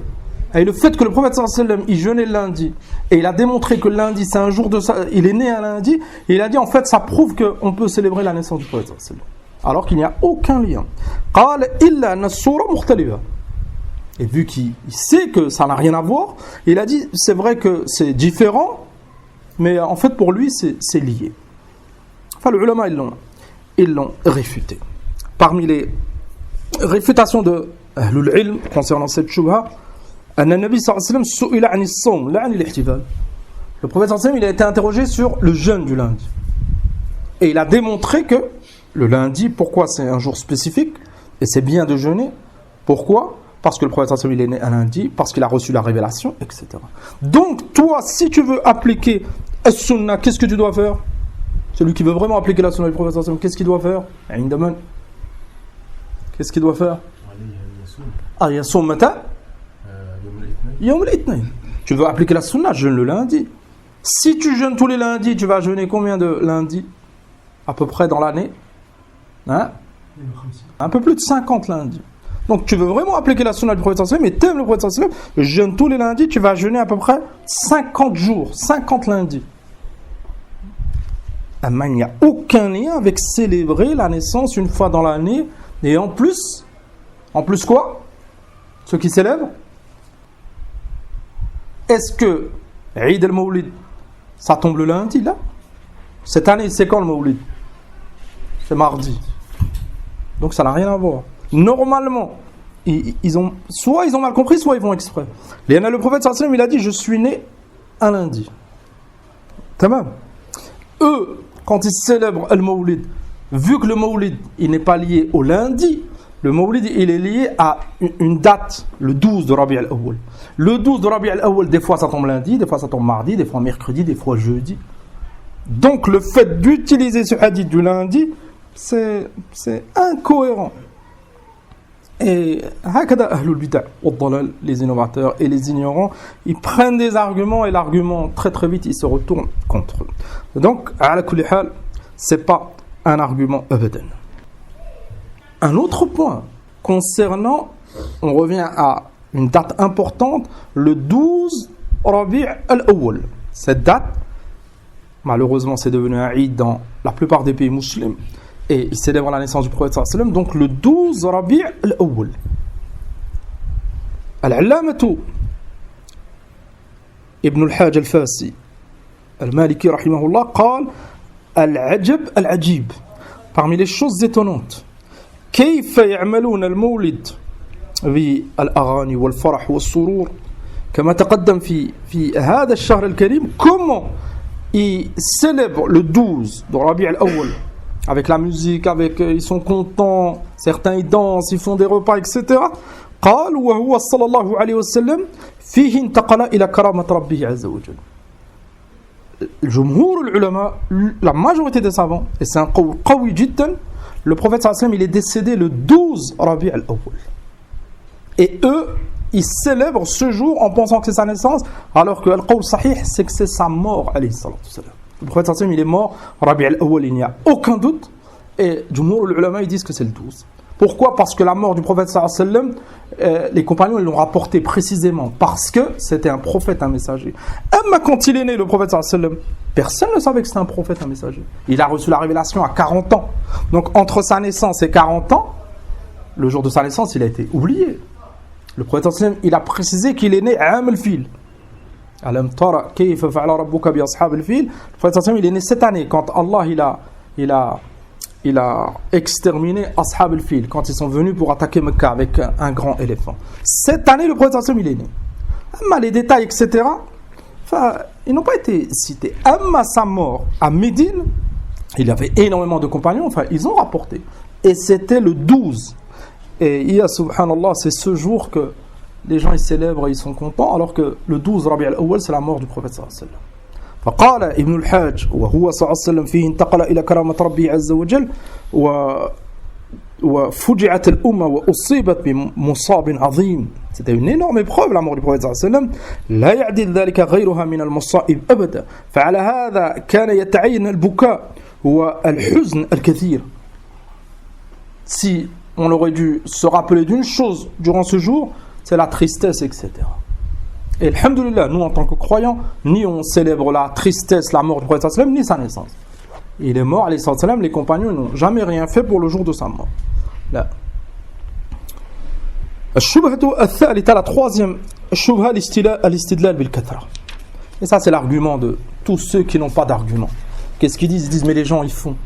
Et le fait que le prophète sallallahu alayhi wa sallam, il jeûnait le lundi, et il a démontré que le lundi c'est un jour de ça, il est né un lundi, et il a dit en fait ça prouve qu'on peut célébrer la naissance du prophète sallallahu alayhi wa sallam, alors qu'il n'y a aucun lien. قال إلا أن الصورة مختلفة. Et vu qu'il sait que ça n'a rien à voir, il a dit c'est vrai que c'est différent, mais en fait pour lui c'est lié. Enfin, les ulama ils l'ont réfuté. Parmi les réfutations de Ahlul Ilm concernant cette shubha, أن النبي صلى الله عليه وسلم سئل عن الصوم لا عن الاحتفال. Le prophète sallallahu alayhi wa sallam, il a été interrogé sur le jeûne du lundi. Et il a démontré que le lundi, pourquoi c'est un jour spécifique, et c'est bien de jeûner. Pourquoi? Parce que le prophète sallallahu alayhi wa sallam, il est né un lundi, parce qu'il a reçu la révélation, etc. Donc, toi, si tu veux appliquer as-sunnah, qu'est-ce que tu dois faire? Celui qui veut vraiment appliquer la sunna du prophète sallallahu alayhi wa sallam, qu'est-ce qu'il doit faire? Indaman. Qu'est-ce qu'il doit faire? Ah, yasum mata? Yawm al-ithnain. Tu veux appliquer la sunna, jeûne le lundi. Si tu jeûnes tous les lundis, tu vas jeûner combien de lundis à peu près dans l'année? Hein? Un peu plus de 50 lundis. Donc tu veux vraiment appliquer la sunna du prophète sallallahu alayhi wa sallam, mais t'aimes le prophète sallallahu alayhi wa sallam, jeûne tous les lundis, tu vas jeûner à peu près 50 jours, 50 lundis. Il n'y a aucun lien avec célébrer la naissance une fois dans l'année Et en plus quoi? Ceux qui célèbrent. Est-ce que Eid al-Mawlid, ça tombe le lundi là? Cette année, c'est quand le Mawlid? C'est mardi. Donc ça n'a rien à voir. Normalement, soit ils ont mal compris, soit ils vont exprès. Le prophète sallallahu alayhi wa sallam, il a dit, je suis né un lundi. Tamam. Eux, quand ils célèbrent le Mawlid, vu que le Mawlid, il n'est pas lié au lundi, le Mawlid, il est lié à une date, le 12 de Rabi' al-Awwal. Le 12 de Rabi' al-Awwal, des fois ça tombe lundi, des fois ça tombe mardi, des fois mercredi, des fois jeudi. Donc le fait d'utiliser ce hadith du lundi, c'est incohérent. Et les innovateurs et les ignorants, ils prennent des arguments et l'argument très très vite, ils se retournent contre eux. Donc, ala kulli hal, c'est pas un argument abadan. Un autre point concernant, on revient à une date importante, le 12 Rabi' al-Awwal. Cette date, malheureusement, c'est devenu un Eid dans la plupart des pays musulmans. Et il célèbre la naissance du prophète sallallahu alayhi wa sallam, donc le 12 Rabi' al-Awwal. Al-Allamatu Ibn al-Hajj al-Fasi al-Maliki rahimahullah قال العجب العجيب, parmi les choses étonnantes, كيف يعملون المولد بالأغاني والفرح والسرور كما تقدم في هذا الشهر الكريم. Comment ils célèbrent le 12 de Rabi' al-Awwal avec la musique, ils sont contents, certains ils dansent, ils font des repas, etc. قال وهو صلى الله عليه وسلم فيه انتقل إلى كرامة ربه عز وجل. جمهور العلماء, la majorité des savants, et c'est un qawl qawi jiddan, le prophète sallallahu alayhi wa sallam, il est décédé le 12 Rabi' al-Awwal. Et eux, ils célèbrent ce jour en pensant que c'est sa naissance, alors que al-qawl sahih, c'est que c'est sa mort, alayhi salatu wa sallam. Le prophète sallallahu alayhi wa sallam, il est mort Rabi' al-Awwal, il n'y a aucun doute, et jumhur al-ulama, ils disent que c'est le 12. Pourquoi? Parce que la mort du prophète sallallahu alayhi wa sallam, les compagnons ils l'ont rapporté précisément parce que c'était un prophète, un messager. Amma quand il est né, le prophète sallallahu alayhi wa sallam, personne ne savait que c'était un prophète, un messager. Il a reçu la révélation à 40 ans. Donc entre sa naissance et 40 ans, le jour de sa naissance, il a été oublié. Le prophète sallallahu alayhi wa sallam, il a précisé qu'il est né à Am al-Fil. Alam tara kayfa fa'ala rabbuka bi ashab al-Fil. Le prophète sallallahu alayhi wa sallam, il est né cette année quand Allah il a exterminé Ashab al-Fil quand ils sont venus pour attaquer Mecca avec un grand éléphant. Cette année, le prophète sallallahu alayhi wa sallam, il est né. Amma les détails, etc., ils n'ont pas été cités. Amma sa mort à Médine, il avait énormément de compagnons, ils ont rapporté. Et c'était le 12. Et il y a, subhanallah, c'est ce jour que les gens ils célèbrent et ils sont contents, alors que le 12 Rabi' al-Awwal, c'est la mort du prophète sallallahu alayhi wa sallam. فقال ابن الحاج وهو صلى الله عليه وسلم فيه انتقل إلى كرامة ربه عز وجل وفجعت الأمة وأصيبت بمصاب عظيم. C'était une énorme épreuve la mort du prophète صلى الله عليه وسلم. لا يعدل ذلك غيرها من المصائب أبدا. فعلى هذا كان يتعين البكاء والحزن الكثير. Si on aurait dû se rappeler d'une chose durant ce jour, c'est la tristesse, etc. Et alhamdoulilah, nous en tant que croyants, ni on célèbre la tristesse, la mort du prophète sallam, ni sa naissance. Il est mort, alayhi sallam, les compagnons n'ont jamais rien fait pour le jour de sa mort. Là. La troisième, al-istidlal bil-kathra. Et ça c'est l'argument de tous ceux qui n'ont pas d'argument. Qu'est-ce qu'ils disent? Ils disent mais les gens ils font.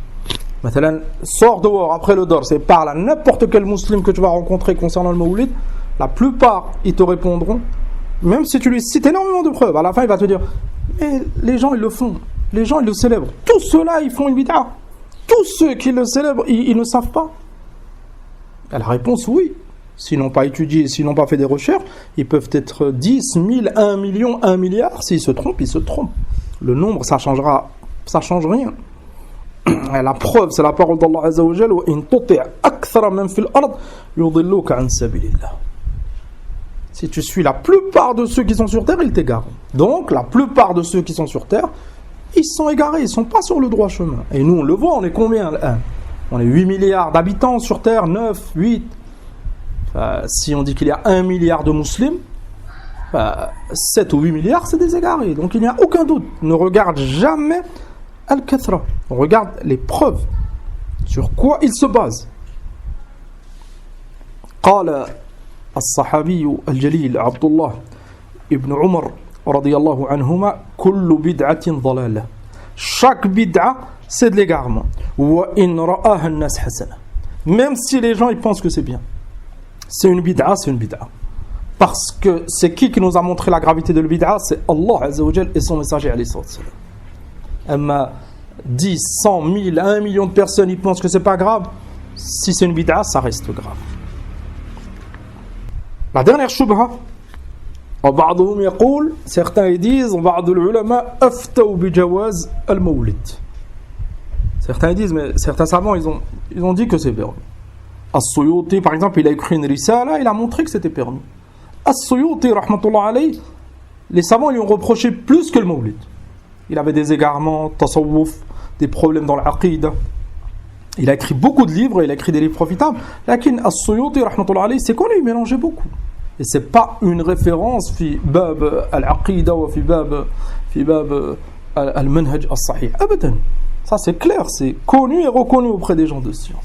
Maintenant, sors dehors après le dors, c'est parle à n'importe quel musulman que tu vas rencontrer concernant le Mawlid, la plupart ils te répondront. Même si tu lui cites énormément de preuves, à la fin il va te dire mais les gens ils le font, les gens ils le célèbrent, tous ceux-là ils font une bid'a, tous ceux qui le célèbrent ils ne savent pas. Et la réponse oui, s'ils n'ont pas étudié, s'ils n'ont pas fait des recherches, ils peuvent être 10, 1000, 1 million, 1 milliard, s'ils se trompent, ils se trompent. Le nombre ça change rien. Et la preuve c'est la parole d'Allah Azza wa Jalla, wa in tuti' akthara man fil ard yudilluka an sabilillah. Si tu suis la plupart de ceux qui sont sur terre, ils t'égarent. Donc, la plupart de ceux qui sont sur terre, ils sont égarés, ils ne sont pas sur le droit chemin. Et nous, on le voit, on est combien? On est 8 milliards d'habitants sur terre, 9, 8. Si on dit qu'il y a 1 milliard de musulmans, 7 ou 8 milliards, c'est des égarés. Donc, il n'y a aucun doute. Ne regarde jamais Al-Kathra. On regarde les preuves. Sur quoi ils se basent. قال الصحابي الجليل عبد الله ابن عمر رضي الله عنهما كل بدعة ضلالة. Chaque bid'a, c'est de l'égarement. وإن رآها الناس حسنة. Même si les gens ils pensent que c'est bien. C'est une bid'a, c'est une bid'a. Parce que c'est qui nous a montré la gravité de la bid'a? C'est Allah Azza wa Jal et son messager alayhi salam. Amma 10, 100, 1000, 1 million de personnes ils pensent que c'est pas grave. Si c'est une bid'a, ça reste grave. La dernière shubha, وبعضهم يقول, certains ils disent, وبعض العلماء أفتوا بجواز المولد. Certains ils disent, mais certains savants ils ont dit que c'est permis. As-Suyuti par exemple, il a écrit une risala, il a montré que c'était permis. As-Suyuti rahmatullah alayhi, les savants lui ont reproché plus que le mawlid. Il avait des égarements, tasawwuf, des problèmes dans l'aqida. Il a écrit beaucoup de livres, il a écrit des livres profitables. Lakin As-Suyuti rahmatullah alayhi, c'est qu'on lui mélangeait beaucoup. Et c'est pas une référence fi bab al-aqida ou fi bab al-manhaj as-sahih. Abadan. Ça c'est clair, c'est connu et reconnu auprès des gens de science.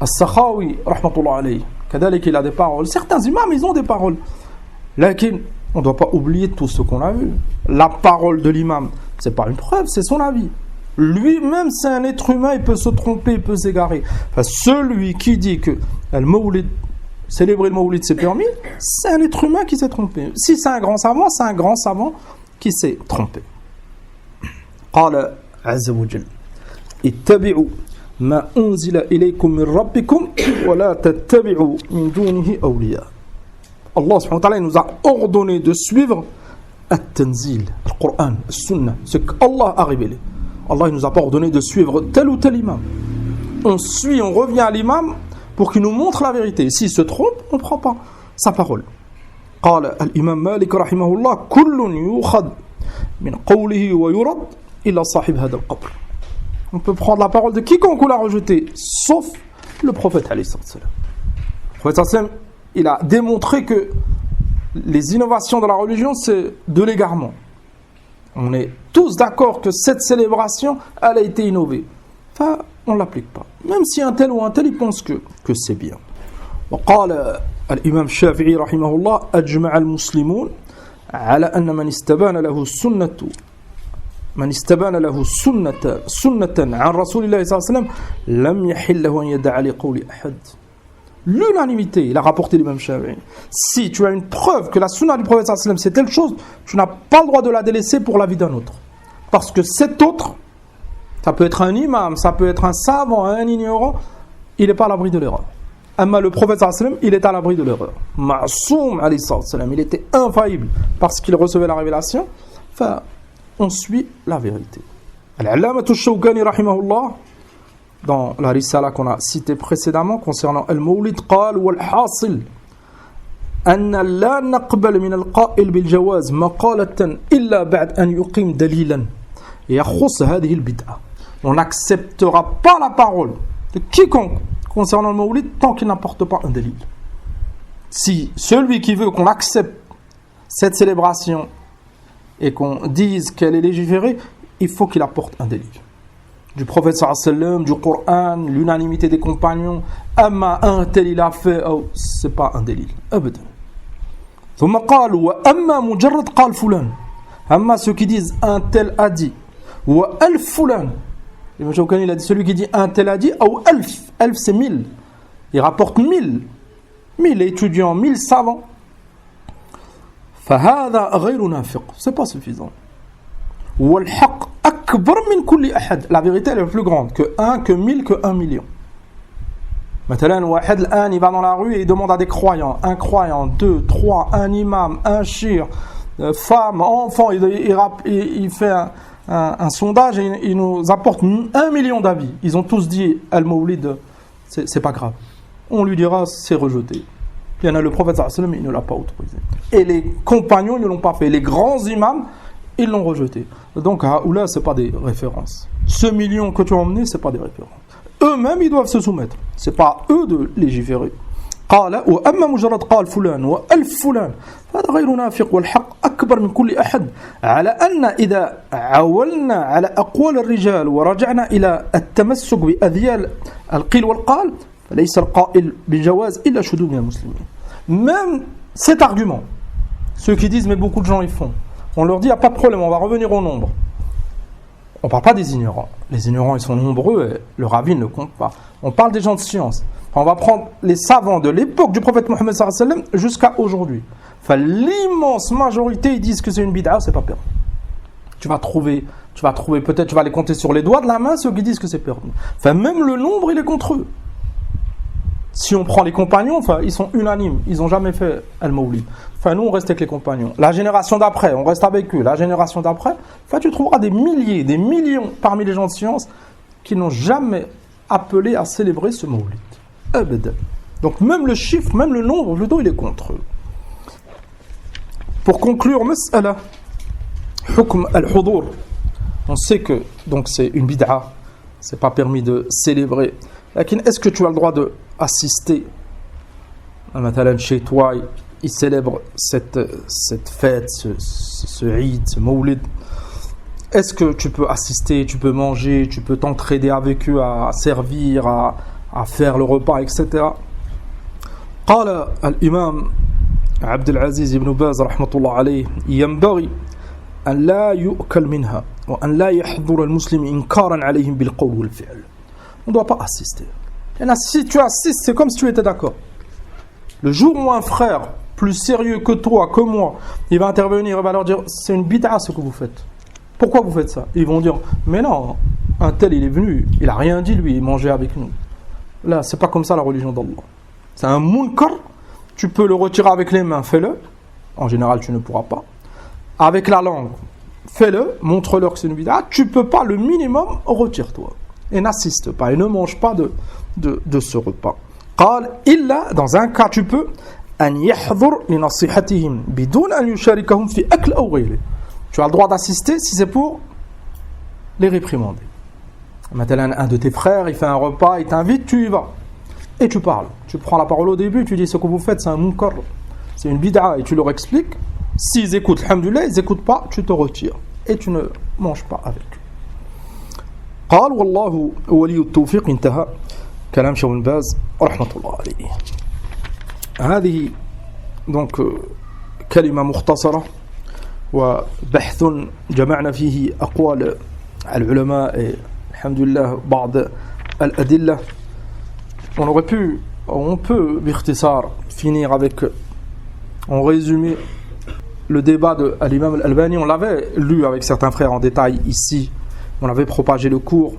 As-Sakhawi rahmatullah alayhi, kadalik il a des paroles. Certains imams ils ont des paroles. Lakin on ne doit pas oublier tout ce qu'on a vu. La parole de l'imam, c'est pas une preuve, c'est son avis. Lui-même c'est un être humain, il peut se tromper, il peut s'égarer. Enfin, celui qui dit que al-mawlid, célébrer le Mawlid c'est permis, c'est un être humain qui s'est trompé. Si c'est un grand savant, c'est un grand savant qui s'est trompé. قال عز وجل اتبعوا ما أنزل إليكم من ربكم ولا تتبعوا من دونه أولياء. Allah subhanahu wa ta'ala nous a ordonné de suivre At-Tanzil, le Coran, le Sunnah, ce qu'Allah a révélé. Allah ne nous a pas ordonné de suivre tel ou tel imam. On suit, on revient à l'imam pour qu'il nous montre la vérité. S'il se trompe, on ne prend pas sa parole. قال الإمام مالك رحمه الله كل يؤخذ من قوله ويرد إلا صاحب هذا القبر. On peut prendre la parole de quiconque ou la rejeter, sauf le prophète alayhi salam. Le prophète sallam, il a démontré que les innovations de la religion, c'est de l'égarement. On est tous d'accord que cette célébration, elle a été innovée. Enfin, on ne l'applique pas. Même si un tel ou un tel, il pense que c'est bien. وقال الإمام الشافعي رحمه الله أجمع المسلمون على أن من استبان له سنة عن رسول الله صلى الله عليه وسلم لم يحل له أن يدع لقول أحد. L'unanimité, il a rapporté l'imam Shafi'i. Si tu as une preuve que la sunna du prophète sallallahu alayhi wa sallam c'est telle chose, tu n'as pas le droit de la délaisser pour l'avis d'un autre. Parce que cet autre, ça peut être un imam, ça peut être un savant, un ignorant, il n'est pas à l'abri de l'erreur. Amma le prophète sallallahu alayhi wa sallam, il est à l'abri de l'erreur. Ma'soum alayhi sallam, il était infaillible parce qu'il recevait la révélation. Enfin, on suit la vérité. Al-Allamatu Shawkani rahimahullah, dans la risala qu'on a citée précédemment concernant Al-Mawlid, قال والحاصل أن لا نقبل من القائل بالجواز مقالة إلا بعد أن يقيم دليلا يخص هذه البدعة. On n'acceptera pas la parole de quiconque concernant le Mawlid tant qu'il n'apporte pas un délit. Si celui qui veut qu'on accepte cette célébration et qu'on dise qu'elle est légiférée, il faut qu'il apporte un délit. Du prophète sallallahu alayhi wa sallam, du Coran, l'unanimité des compagnons. Amma un tel il a fait, oh, c'est pas un délit. Abadan. ثم قالوا وأما مجرد قال فلان. Amma ceux qui disent un tel a dit. وألف فلان. Ibn Shawkani il a dit celui qui dit un tel a dit, ou ألف. ألف c'est 1000. Il rapporte 1000. 1000 étudiants, 1000 savants. فهذا غير نافق. C'est pas suffisant. والحق أكبر من كل أحد. La vérité elle est plus grande que 1, que 1000, que 1 million. مثلا واحد الآن il va dans la rue et il demande à des croyants, un croyant, 2, 3, un imam, un shir, femme, enfant, il fait un sondage et il nous apporte 1 million d'avis. Ils ont tous dit Al-Mawlid, c'est pas grave. On lui dira c'est rejeté. Il y en a le prophète sallallahu alayhi wa sallam, il ne l'a pas autorisé. Et les compagnons ils ne l'ont pas fait. Les grands imams ils l'ont rejeté. Donc, là, ce n'est pas des références. Ce million que tu as emmené, ce n'est pas des références. Eux-mêmes, ils doivent se soumettre. Ce n'est pas eux de légiférer. قال وأما مجرد قال فلان وألف فلان هذا غير نافق والحق أكبر من كل أحد على أن إذا عولنا على أقوال الرجال ورجعنا إلى التمسك بأذيال القيل والقال فليس القائل بجواز إلا شذوذ من المسلمين. Même cet argument, ceux qui disent mais beaucoup de gens ils font, on leur dit il n'y a pas de problème, on va revenir au nombre. On ne parle pas des ignorants. Les ignorants ils sont nombreux et le ravine ne compte pas. On parle des gens de science. On va prendre les savants de l'époque du prophète Mohammed sallallahu alayhi wa sallam jusqu'à aujourd'hui. Enfin, l'immense majorité ils disent que c'est une bid'a, c'est pas permis. Tu vas trouver peut-être, tu vas les compter sur les doigts de la main ceux qui disent que c'est permis. Enfin, même le nombre il est contre eux. Si on prend les compagnons, enfin, ils sont unanimes, ils n'ont jamais fait al-Mawlid. Enfin, nous on reste avec les compagnons. La génération d'après, on reste avec eux. La génération d'après, enfin, tu trouveras des milliers, des millions parmi les gens de science qui n'ont jamais appelé à célébrer ce Mawlid. Abad. Donc même le chiffre, même le nombre plutôt, il est contre eux. Pour conclure, mas'ala hukm al-hudur. On sait que donc c'est une bid'a, c'est pas permis de célébrer. Est-ce que tu as le droit d'assister chez toi, ils célèbrent cette fête, ce Eid, ce Mawlid. Est-ce que tu peux assister, tu peux manger, tu peux t'entraider avec eux à servir, à faire le repas, etc. قال الإمام عبد العزيز بن باز رحمة الله عليه ينبغي أن لا يؤكل منها وأن لا يحضر المسلم إنكارا عليهم بالقول والفعل. On ne doit pas assister. Si tu assistes, c'est comme si tu étais d'accord. Le jour où un frère plus sérieux que toi, que moi, il va intervenir, il va leur dire c'est une bid'a ce que vous faites. Pourquoi vous faites ça? Ils vont dire mais non, un tel il est venu, il a rien dit lui, il mangeait avec nous. Là, c'est pas comme ça la religion d'Allah. C'est un munkar, tu peux le retirer avec les mains, fais-le. En général, tu ne pourras pas. Avec la langue, fais-le, montre-leur que c'est une bid'a. Tu peux pas, le minimum, retire-toi. Et n'assiste pas, et ne mange pas de ce repas. قال إلا, dans un cas, tu peux أن يحضر لنصيحتهم بدون أن يشاركهم في أكل أو غيره. Tu as le droit d'assister si c'est pour les réprimander. Maintenant, un de tes frères, il fait un repas, il t'invite, tu y vas. Et tu parles. Tu prends la parole au début, tu dis ce que vous faites, c'est un munkar, c'est une bid'a, et tu leur expliques. S'ils écoutent, alhamdoulilah, ils n'écoutent pas, tu te retires. Et tu ne manges pas avec eux. قال والله ولي التوفيق. انتهى كلام شيخ بن باز رحمة الله عليه. هذه donc كلمة مختصرة وبحث جمعنا فيه أقوال العلماء الحمد لله بعض الأدلة. On peut باختصار finir avec en résumé le débat de l'imam al-Albani. On l'avait lu avec certains frères en détail ici, on avait propagé le cours,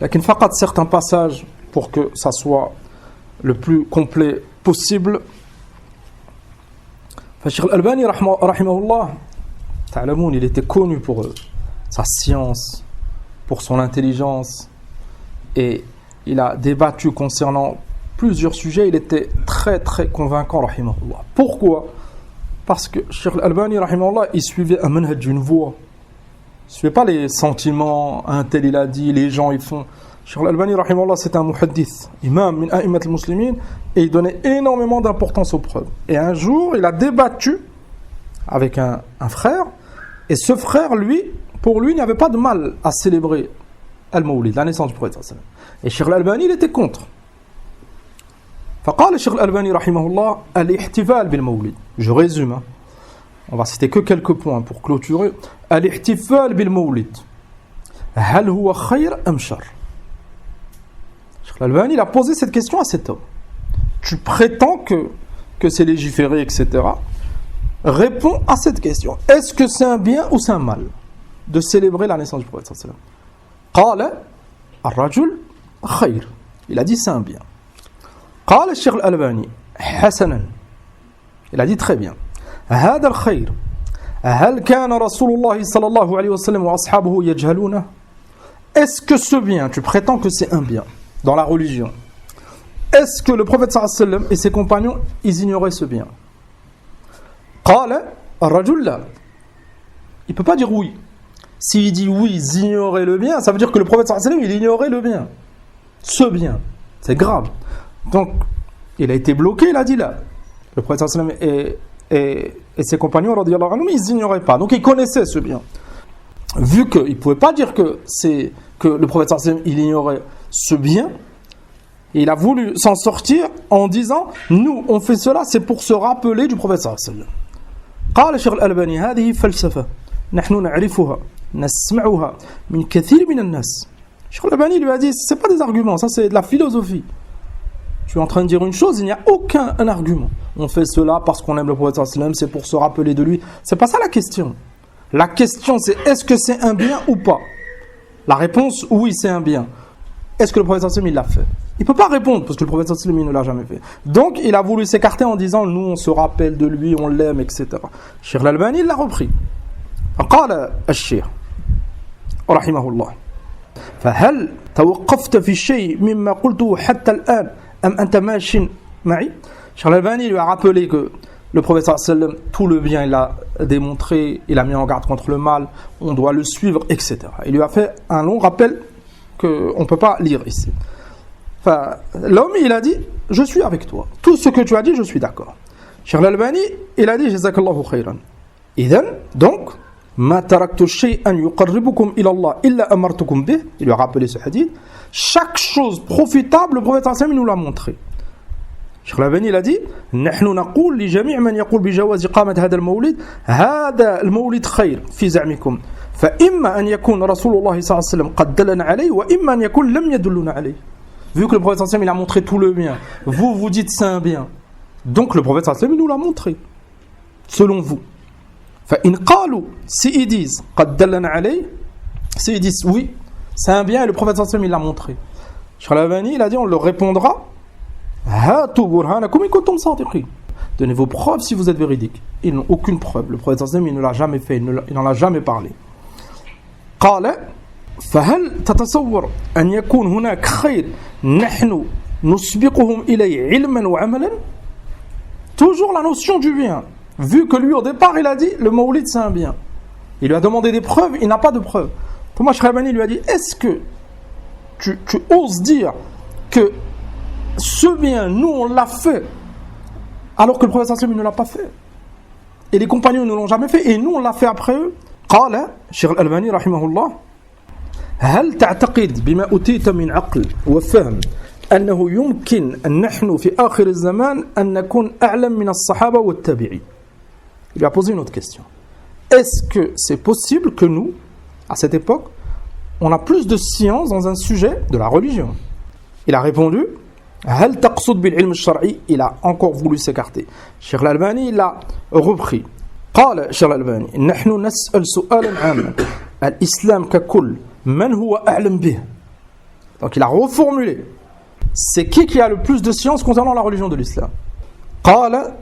lakin faqat certains passages pour que ça soit le plus complet possible. Cheikh al-Albani rahimahullah, ta'lamoun, il était connu pour sa science, pour son intelligence, et il a débattu concernant plusieurs sujets. Il était très très convaincant rahimahullah. Pourquoi? Parce que Cheikh al-Albani rahimahullah, il suivait un manhaj d'une voix. Il ne suivait pas les sentiments, un tel il a dit, les gens ils font. Cheikh al-Albani rahimahullah, c'est un muhaddith, imam min a'immat al-muslimin, et il donnait énormément d'importance aux preuves. Et un jour, il a débattu avec un frère, et ce frère, lui, pour lui, il n'y avait pas de mal à célébrer al-Mawlid, la naissance du prophète. Et Cheikh al-Albani, il était contre. فقال الشيخ الألباني رحمه الله الاحتفال بالمولد. Je résume, on va citer que quelques points pour clôturer. الاحتفال بالمولد هل هو خير أم شر? Cheikh Al-Albani, il a posé cette question à cet homme. Tu prétends que c'est légiféré, etc. Réponds à cette question. Est-ce que c'est un bien ou c'est un mal de célébrer la naissance du prophète sallallahu alayhi wa sallam? قال الرجل خير. Il a dit c'est un bien. قال الشيخ الألباني حسنا. Il a dit très bien. هذا الخير هل كان رسول الله صلى الله عليه وسلم وأصحابه يجهلونه? Est-ce que ce bien, tu prétends que c'est un bien dans la religion, est-ce que le prophète sallallahu alayhi wa sallam et ses compagnons, ils ignoraient ce bien? قال الرجل لا. Il ne peut pas dire oui. S'il dit oui, ils ignoraient le bien, ça veut dire que le prophète sallallahu alayhi wa sallam, il ignorait le bien. Ce bien. C'est grave. Donc, il a été bloqué, il a dit là. Le prophète sallallahu alayhi wa sallam et ses compagnons, radiyallahu anhum, ils ignoraient pas. Donc, ils connaissaient ce bien. Vu qu'il ne pouvait pas dire que le prophète sallallahu alayhi wa sallam, il ignorait ce bien, Et il a voulu s'en sortir en disant nous on fait cela c'est pour se rappeler du prophète sallallahu alayhi wa sallam. قال الشيخ الألباني هذه فلسفة نحن نعرفها نسمعها من كثير من الناس. Cheikh Al-Albani lui a dit c'est pas des arguments, ça c'est de la philosophie. Tu es en train de dire une chose, il n'y a aucun argument. On fait cela parce qu'on aime le prophète sallallahu alayhi wa sallam, c'est pour se rappeler de lui. C'est pas ça la question. La question c'est est-ce que c'est un bien ou pas? La réponse oui c'est un bien. Est-ce que le prophète sallallahu alayhi wa sallam il l'a fait? Il ne peut pas répondre parce que le prophète sallallahu alayhi wa sallam il ne l'a jamais fait. Donc il a voulu s'écarter en disant nous on se rappelle de lui, on l'aime, etc. Cheikh Al-Albani il l'a repris. فقال الشيخ رحمه الله فهل توقفت في شيء مما قلته حتى الآن أم أنت ماشٍ معي. Cheikh Al-Albani lui a rappelé que le prophète sallallahu alayhi wa sallam, tout le bien il a démontré, il a mis en garde contre le mal, on doit le suivre, etc. Il lui a fait un long rappel qu'on ne peut pas lire ici. Enfin, l'homme il a dit je suis avec toi, tout ce que tu as dit je suis d'accord. Cheikh Al-Albani il a dit jazakallahu khayran. إذن donc ما تركت شيئا يقربكم إلى الله إلا أمرتكم به. Il lui a rappelé ce hadith. Chaque chose profitable le prophète sallallahu alayhi wa sallam nous l'a montré. Cheikh Al-Albani il a dit نحن نقول لجميع من يقول بجواز إقامة هذا المولد هذا المولد خير في زعمكم فإما أن يكون رسول الله صلى الله عليه وسلم قد دلنا عليه وإما أن يكون لم يدلنا عليه. Vu que le prophète sallallahu alayhi wa sallam il a montré tout le bien, vous dites c'est un bien, donc le prophète sallallahu alayhi wa sallam il nous l'a montré selon vous. فإن قالوا si ils disent قد دلنا عليه, si ils disent oui c'est un bien et le prophète sallallahu alayhi wa sallam il l'a montré, Cheikh Al-Albani il a dit on leur répondra هاتوا برهانكم إن كنتم صادقين. Donnez vos preuves si vous êtes véridiques. Ils n'ont aucune preuve. Le prophète sallallahu alayhi wa sallam il ne l'a jamais fait, il n'en a jamais parlé. قال فهل تتصور أن يكون هناك خير نحن نسبقهم إليه علما وعملا. Toujours la notion du bien. Vu que lui au départ il a dit le Mawlid c'est un bien. Il lui a demandé des preuves, il n'a pas de preuves. Thomas Al-Albani lui a dit est-ce que tu oses dire que ce bien nous on l'a fait alors que le prophète sallallahu alayhi wa sallam il ne l'a pas fait et les compagnons ne l'ont jamais fait et nous on l'a fait après eux. قال الشيخ الألباني رحمه الله هل تعتقد بما أتيت من عقل وفهم أنه يمكن أن نحن في آخر الزمان أن نكون أعلم من الصحابة والتابعين. Il lui a posé une autre question. Est-ce que c'est possible que nous, à cette époque, on a plus de science dans un sujet de la religion? Il a répondu هل تقصد بالعلم الشرعي. Il a encore voulu s'écarter. Cheikh Al-Albani il a repris. قال Cheikh Al-Albani نحن نسأل سؤالا عاما الإسلام ككل من هو أعلم به. Donc il a reformulé. C'est qui a le plus de science concernant la religion de l'islam? قال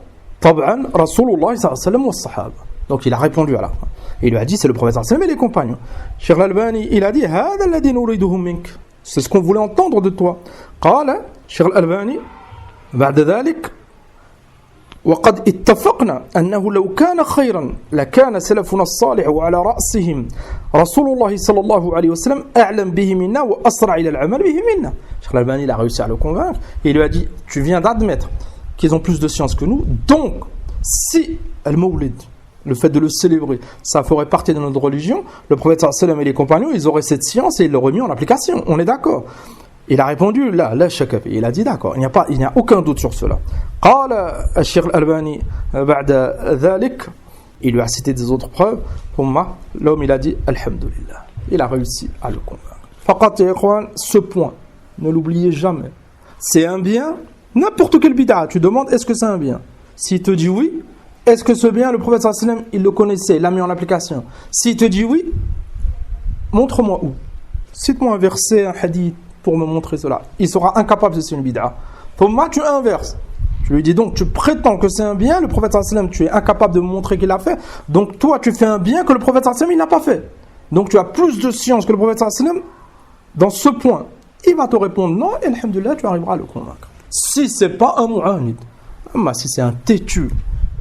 طبعا رسول الله صلى الله عليه وسلم والصحابة. Donc il a répondu à la fin. Il lui a dit c'est le prophète sallallahu alayhi wa sallam et les compagnons. Cheikh Al-Albani il a dit هذا الذي نريده منك. C'est ce qu'on voulait entendre de toi. قال Cheikh Al-Albani بعد ذلك وقد اتفقنا أنه لو كان خيرا لكان سلفنا الصالح وعلى رأسهم رسول الله صلى الله عليه وسلم أعلم به منا وأسرع إلى العمل به منا. Cheikh Al-Albani il a réussi à le convaincre et il lui a dit tu viens d'admettre qu'ils ont plus de science que nous, donc si Al-Mawlid, le fait de le célébrer, ça ferait partie de notre religion, le prophète sallallahu alayhi wa sallam et les compagnons ils auraient cette science et ils l'auraient mis en application, on est d'accord. Il a répondu là shakafi. Il a dit d'accord, il n'y a aucun doute sur cela. قال الشيخ الألباني بعد ذلك, il lui a cité des autres preuves. L'homme il a dit alhamdulillah. Il a réussi à le convaincre. فقط يا إخوان, ce point, ne l'oubliez jamais. C'est un bien, n'importe quel bid'a. Tu demandes est-ce que c'est un bien. S'il te dit oui, est-ce que ce bien le prophète sallallahu alayhi wa sallam il le connaissait, il l'a mis en application. S'il te dit oui, montre-moi où. Cite-moi un verset, un hadith pour me montrer cela. Il sera incapable si c'est une bid'a. Thomas, tu inverses. Je lui dis donc, tu prétends que c'est un bien, le prophète sallallahu alayhi wa sallam, tu es incapable de me montrer qu'il l'a fait. Donc toi, tu fais un bien que le prophète sallallahu alayhi wa sallam, il n'a pas fait. Donc tu as plus de science que le prophète sallallahu alayhi wa sallam dans ce point. Il va te répondre non, et alhamdulillah, tu arriveras à le convaincre. Si c'est pas un mu'anid, si c'est un têtu,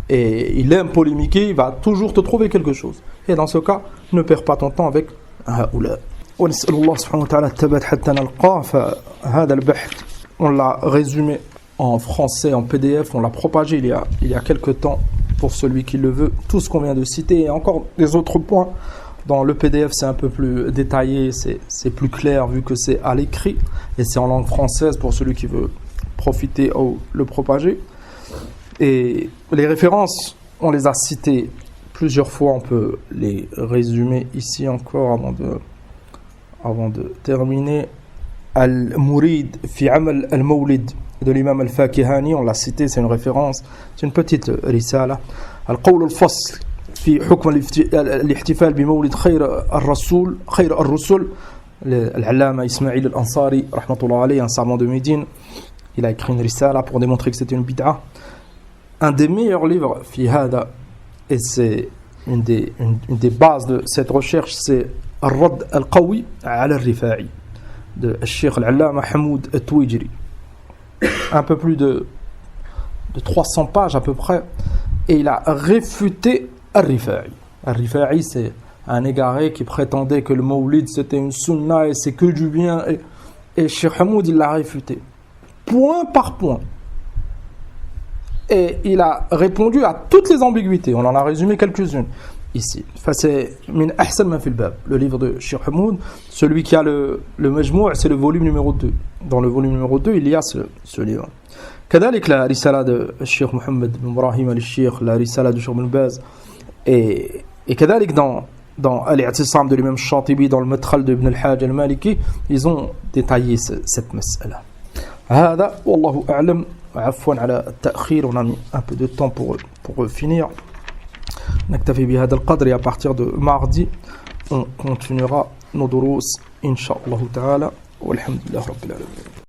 et il aime polémiquer, il va toujours te trouver quelque chose. Et dans ce cas, ne perds pas ton temps avec هؤلاء. ونسأل الله سبحانه وتعالى الثبات حتى نلقاه. فهذا البحث on l'a résumé en français, en PDF, on l'a propagé il y a quelques temps pour celui qui le veut. Tout ce qu'on vient de citer et encore des autres points Dans le PDF, c'est un peu plus détaillé, c'est plus clair vu que c'est à l'écrit et c'est en langue française pour celui qui veut profiter ou le propager. Et les références, on les a citées plusieurs fois, on peut les résumer ici encore avant de terminer. Al-Mourid fi Amal al-Mawlid de l'imam al-Fakihani, on l'a cité, c'est une référence, c'est une petite risala. Al-Qawl al-Fasl في حكم الاحتفال بمولد خير الرسل العلامة إسماعيل الأنصاري رحمة الله عليه, un savant de Médine, il a écrit une risala pour démontrer que c'était une bid'a. Un des meilleurs livres في هذا, et c'est une des bases de cette recherche, c'est الرد القوي على الرفاعي de Cheikh al-Allama Hamoud al-Tuwaijiri, un peu plus de 300 pages à peu près, et il a réfuté Al-Rifa'i. Al-Rifa'i, c'est un égaré qui prétendait que le Mawlid c'était une sunna et c'est que du bien, et Cheikh Hamoud il l'a réfuté point par point, et il a répondu à toutes les ambiguïtés. On en a résumé quelques-unes ici. Enfin, c'est Min Ahsan Ma Fil Bab, le livre de Cheikh Hamoud, celui qui a le Majmou', c'est le volume numéro 2. Dans le volume numéro 2, il y a ce livre. كذلك la risala de Cheikh Mohammed bin Ibrahim al-Sheikh, la risala de Cheikh Ibn Baz, et كذلك dans Al-I'tisam de l'imam Shatibi, dans le Madkhal de Ibn al-Hajj al-Maliki, ils ont détaillé cette mas'ala. هذا والله أعلم. عفوا على التأخير, on a mis un peu de temps pour finir. نكتفي بهذا القدر, et à partir de mardi on continuera nos durous إن شاء الله تعالى, والحمد لله رب العالمين.